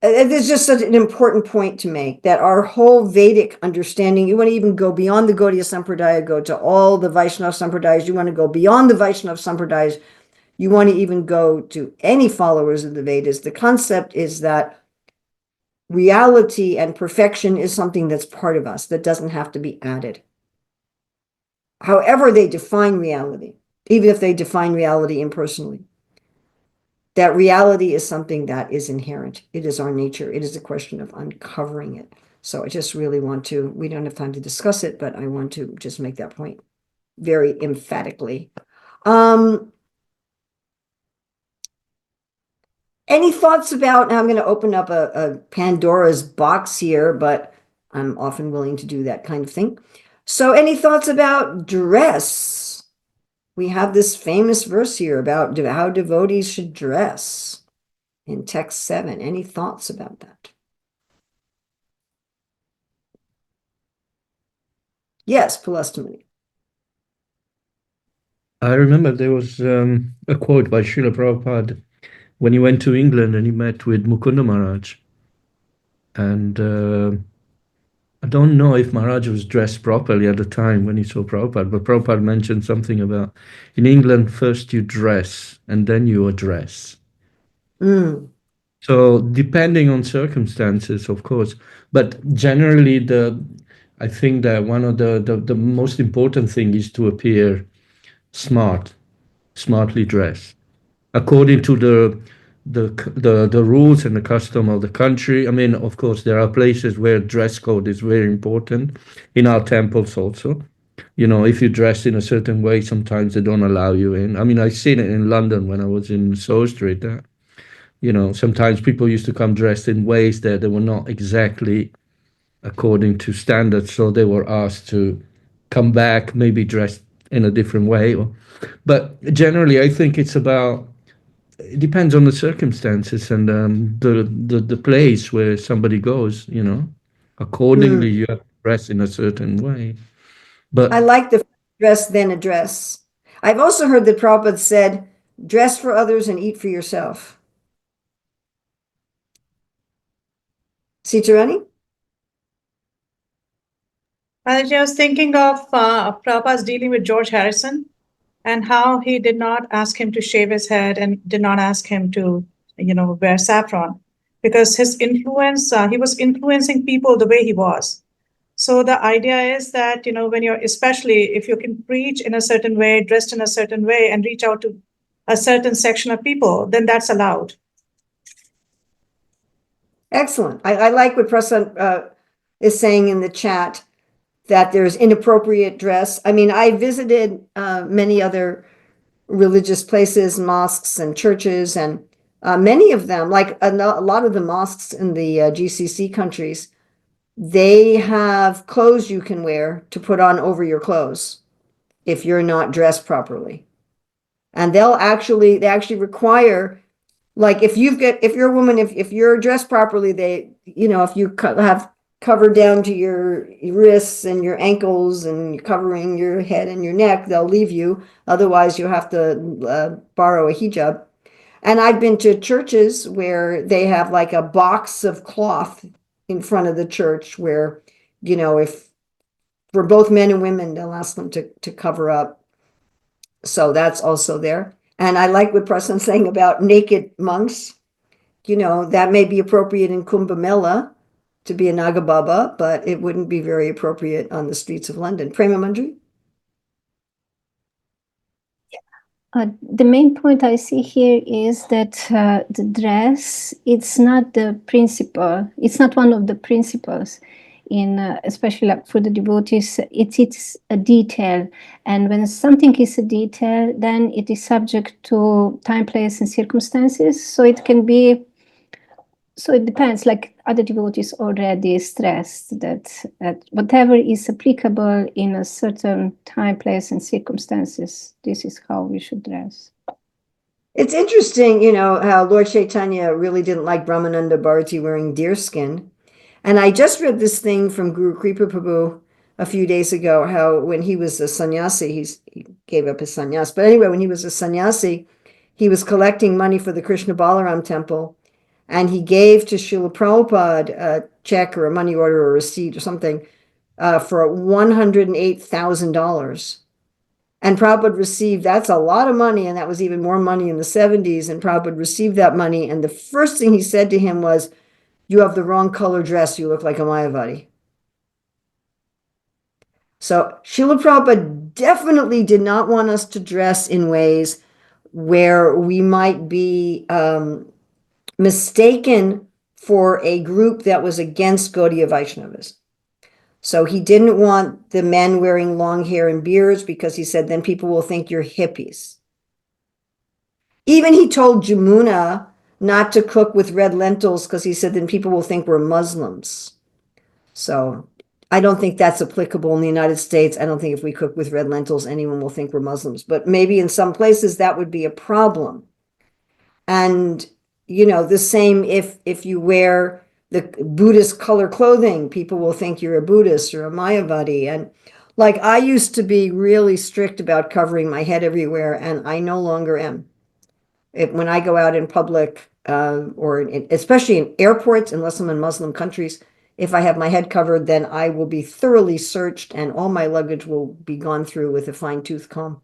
there's just such an important point to make, that our whole Vedic understanding, you want to even go beyond the Gaudiya Sampradaya, go to all the Vaishnava Sampradayas, you want to go beyond the Vaishnava Sampradayas, you want to even go to any followers of the Vedas. The concept is that reality and perfection is something that's part of us, that doesn't have to be added. However they define reality, even if they define reality impersonally, that reality is something that is inherent. It is our nature. It is a question of uncovering it. So I just really want to, we don't have time to discuss it, but I want to just make that point very emphatically. Any thoughts about, now I'm going to open up a Pandora's box here, but I'm often willing to do that kind of thing. So any thoughts about dress? We have this famous verse here about how devotees should dress in text 7. Any thoughts about that? Yes, Pulastamani. I remember there was a quote by Srila Prabhupada when he went to England and he met with Mukunda Maharaj. And I don't know if Maharaj was dressed properly at the time when he saw Prabhupada, but Prabhupada mentioned something about, in England, first you dress and then you address. So depending on circumstances, of course, but generally I think that one of the most important thing is to appear smartly dressed, according to the rules and the custom of the country. I mean, of course, there are places where dress code is very important, in our temples also. You know, if you dress in a certain way, sometimes they don't allow you in. I mean, I've seen it in London when I was in Soho Street. You know, sometimes people used to come dressed in ways that they were not exactly according to standards, so they were asked to come back, maybe dressed in a different way. But generally, I think it depends on the circumstances and the place where somebody goes, you know. Accordingly, you have to dress in a certain way. But I like the dress then address. I've also heard that Prabhupada said, dress for others and eat for yourself. Sitarani? I was thinking of Prabhupada's dealing with George Harrison and how he did not ask him to shave his head and did not ask him to, wear saffron, because his influence, he was influencing people the way he was. So the idea is that, when you're, especially if you can preach in a certain way, dressed in a certain way, and reach out to a certain section of people, then that's allowed. Excellent. I like what Prasad is saying in the chat, that there's inappropriate dress. I mean, I visited many other religious places, mosques and churches, and many of them, like a lot of the mosques in the GCC countries, they have clothes you can wear to put on over your clothes if you're not dressed properly. And they actually require, Like if you're a woman, if you're dressed properly, they, if you have covered down to your wrists and your ankles and you're covering your head and your neck, they'll leave you. Otherwise, you have to borrow a hijab. And I've been to churches where they have like a box of cloth in front of the church where, if for both men and women, they'll ask them to cover up. So that's also there. And I like what Prasan's saying about naked monks. That may be appropriate in Kumbh Mela to be a Nagababa, but it wouldn't be very appropriate on the streets of London. Prema Manjari? The main point I see here is that the dress, it's not the principle. It's not one of the principles in, especially like for the devotees, it's a detail. And when something is a detail, then it is subject to time, place, and circumstances. So it can be, so it depends, like other devotees already stressed that whatever is applicable in a certain time, place, and circumstances, this is how we should dress. It's interesting, how Lord Chaitanya really didn't like Brahmananda Bharati wearing deerskin. And I just read this thing from Guru Kripa Prabhu a few days ago, how when he was a sannyasi, he gave up his sannyas. But anyway, when he was a sannyasi, he was collecting money for the Krishna Balaram temple. And he gave to Srila Prabhupada a check or a money order or a receipt or something for $108,000. And Prabhupada received, that's a lot of money, and that was even more money in the 70s. And Prabhupada received that money, and the first thing he said to him was, "You have the wrong color dress, you look like a Mayavadi." So Srila Prabhupada definitely did not want us to dress in ways where we might be mistaken for a group that was against Gaudiya Vaishnavas. So he didn't want the men wearing long hair and beards because he said then people will think you're hippies. Even he told Jamuna not to cook with red lentils because he said then people will think we're Muslims. So I don't think that's applicable in the United States. I don't think if we cook with red lentils, anyone will think we're Muslims. But maybe in some places that would be a problem. And the same if you wear the Buddhist color clothing, people will think you're a Buddhist or a Mayavadi. And like I used to be really strict about covering my head everywhere, and I no longer am. When I go out in public, especially in airports, unless I'm in Muslim countries, if I have my head covered, then I will be thoroughly searched and all my luggage will be gone through with a fine-tooth comb.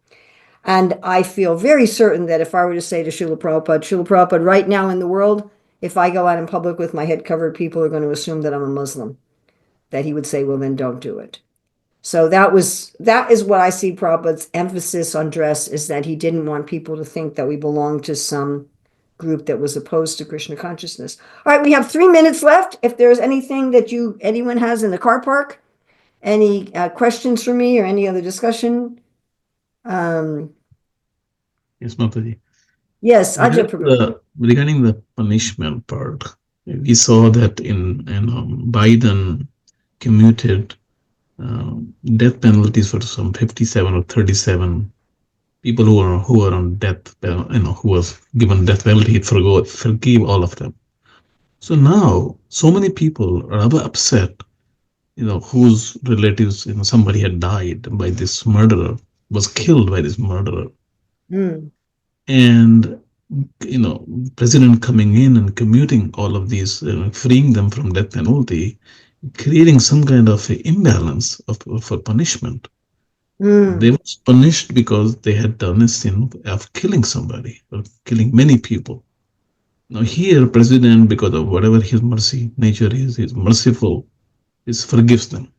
And I feel very certain that if I were to say to Srila Prabhupada, right now in the world, if I go out in public with my head covered, people are going to assume that I'm a Muslim. That he would say, well, then don't do it. So that is what I see Prabhupada's emphasis on dress, is that he didn't want people to think that we belong to some group that was opposed to Krishna consciousness. All right, we have 3 minutes left. If there's anything that anyone has in the car park, any questions for me or any other discussion? Yes, Mataji. Yes, Ajay Prabhu. Regarding the punishment part, we saw that in Biden commuted death penalties for some 57 or 37 people who were on death, who was given death penalty. He forgave all of them. So now, so many people are upset, whose relatives, somebody had died by this murderer, was killed by this murderer. Mm. And president coming in and commuting all of these, freeing them from death penalty, creating some kind of imbalance for punishment. Mm. They were punished because they had done a sin of killing somebody or killing many people. Now here, president, because of whatever his mercy nature is merciful, forgives them.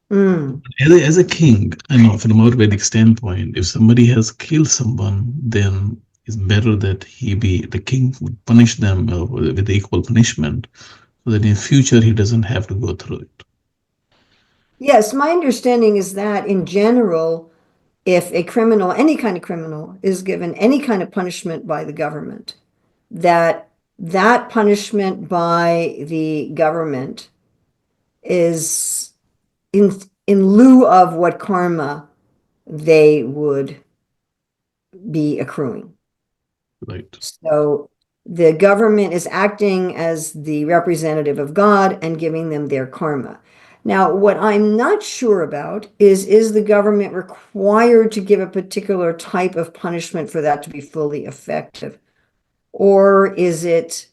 Mm. As a king, I know from our Vedic standpoint, if somebody has killed someone, then it's better that the king would punish them with equal punishment, so that in future he doesn't have to go through it. Yes, my understanding is that in general, if a criminal, any kind of criminal, is given any kind of punishment by the government, that punishment by the government is in lieu of what karma they would be accruing. Right. So the government is acting as the representative of God and giving them their karma. Now, what I'm not sure about is the government required to give a particular type of punishment for that to be fully effective? Or is it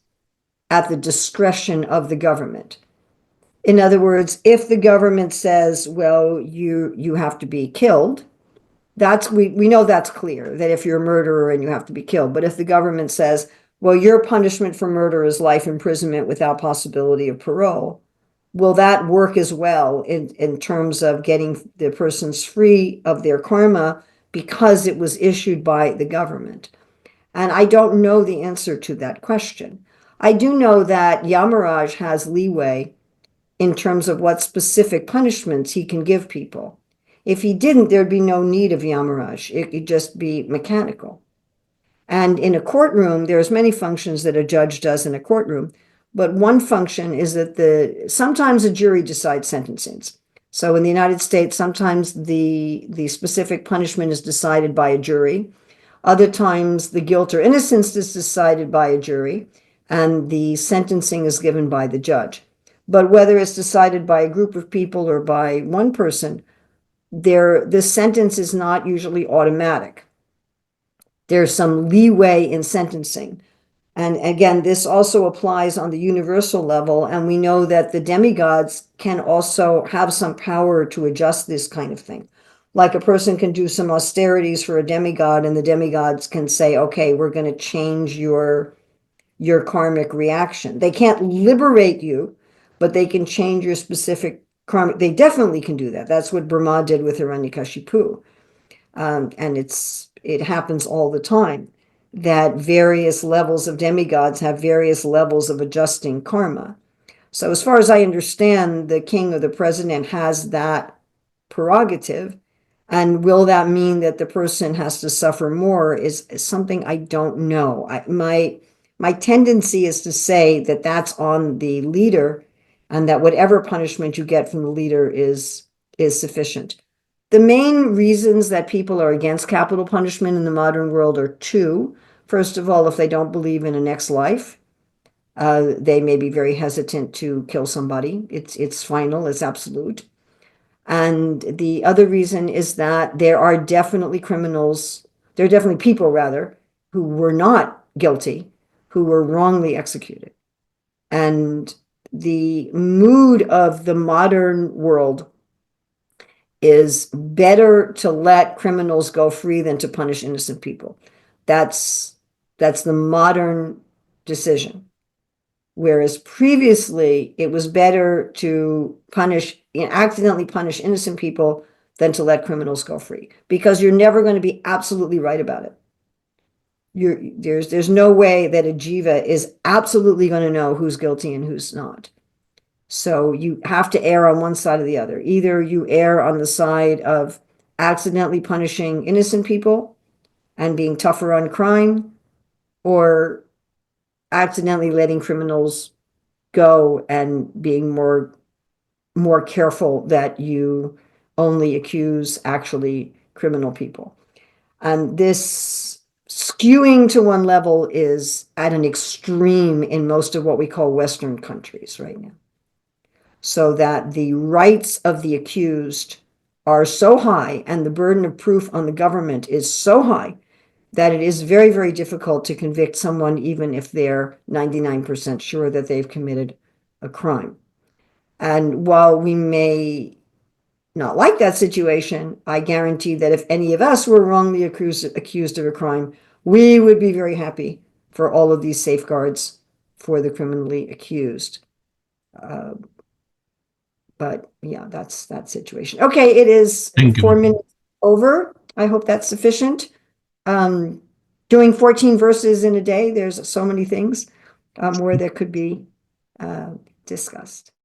at the discretion of the government? In other words, if the government says, well, you have to be killed, we know that's clear, that if you're a murderer and you have to be killed. But if the government says, well, your punishment for murder is life imprisonment without possibility of parole, will that work as well in terms of getting the persons free of their karma because it was issued by the government? And I don't know the answer to that question. I do know that Yamaraj has leeway in terms of what specific punishments he can give people. If he didn't, there'd be no need of Yamaraj. It could just be mechanical. And in a courtroom, there's many functions that a judge does in a courtroom, but one function is that sometimes a jury decides sentencings. So in the United States, sometimes the specific punishment is decided by a jury. Other times the guilt or innocence is decided by a jury, and the sentencing is given by the judge. But whether it's decided by a group of people or by one person, the sentence is not usually automatic. There's some leeway in sentencing. And again, this also applies on the universal level, and we know that the demigods can also have some power to adjust this kind of thing. Like a person can do some austerities for a demigod, and the demigods can say, okay, we're going to change your karmic reaction. They can't liberate you, but they can change your specific karmic. They definitely can do that. That's what Brahma did with Hiranyakashipu. And it happens all the time, that various levels of demigods have various levels of adjusting karma. So as far as I understand, the king or the president has that prerogative. And will that mean that the person has to suffer more is something I don't know. My tendency is to say that that's on the leader, and that whatever punishment you get from the leader is sufficient. The main reasons that people are against capital punishment in the modern world are two. First of all, if they don't believe in a next life, they may be very hesitant to kill somebody. It's final, it's absolute. And the other reason is that there are definitely people rather, who were not guilty, who were wrongly executed. And the mood of the modern world is better to let criminals go free than to punish innocent people. That's the modern decision. Whereas previously it was better to accidentally punish innocent people than to let criminals go free, because you're never going to be absolutely right about it. There's no way that a jiva is absolutely going to know who's guilty and who's not. So you have to err on one side or the other. Either you err on the side of accidentally punishing innocent people and being tougher on crime, or accidentally letting criminals go and being more careful that you only accuse actually criminal people. And this skewing to one level is at an extreme in most of what we call Western countries right now. So that the rights of the accused are so high and the burden of proof on the government is so high that it is very, very difficult to convict someone, even if they're 99% sure that they've committed a crime. And while we may not like that situation, I guarantee that if any of us were wrongly accused of a crime, we would be very happy for all of these safeguards for the criminally accused. But yeah, that's that situation. Okay, it is 4 minutes over. I hope that's sufficient. Doing 14 verses in a day, there's so many things where that could be discussed.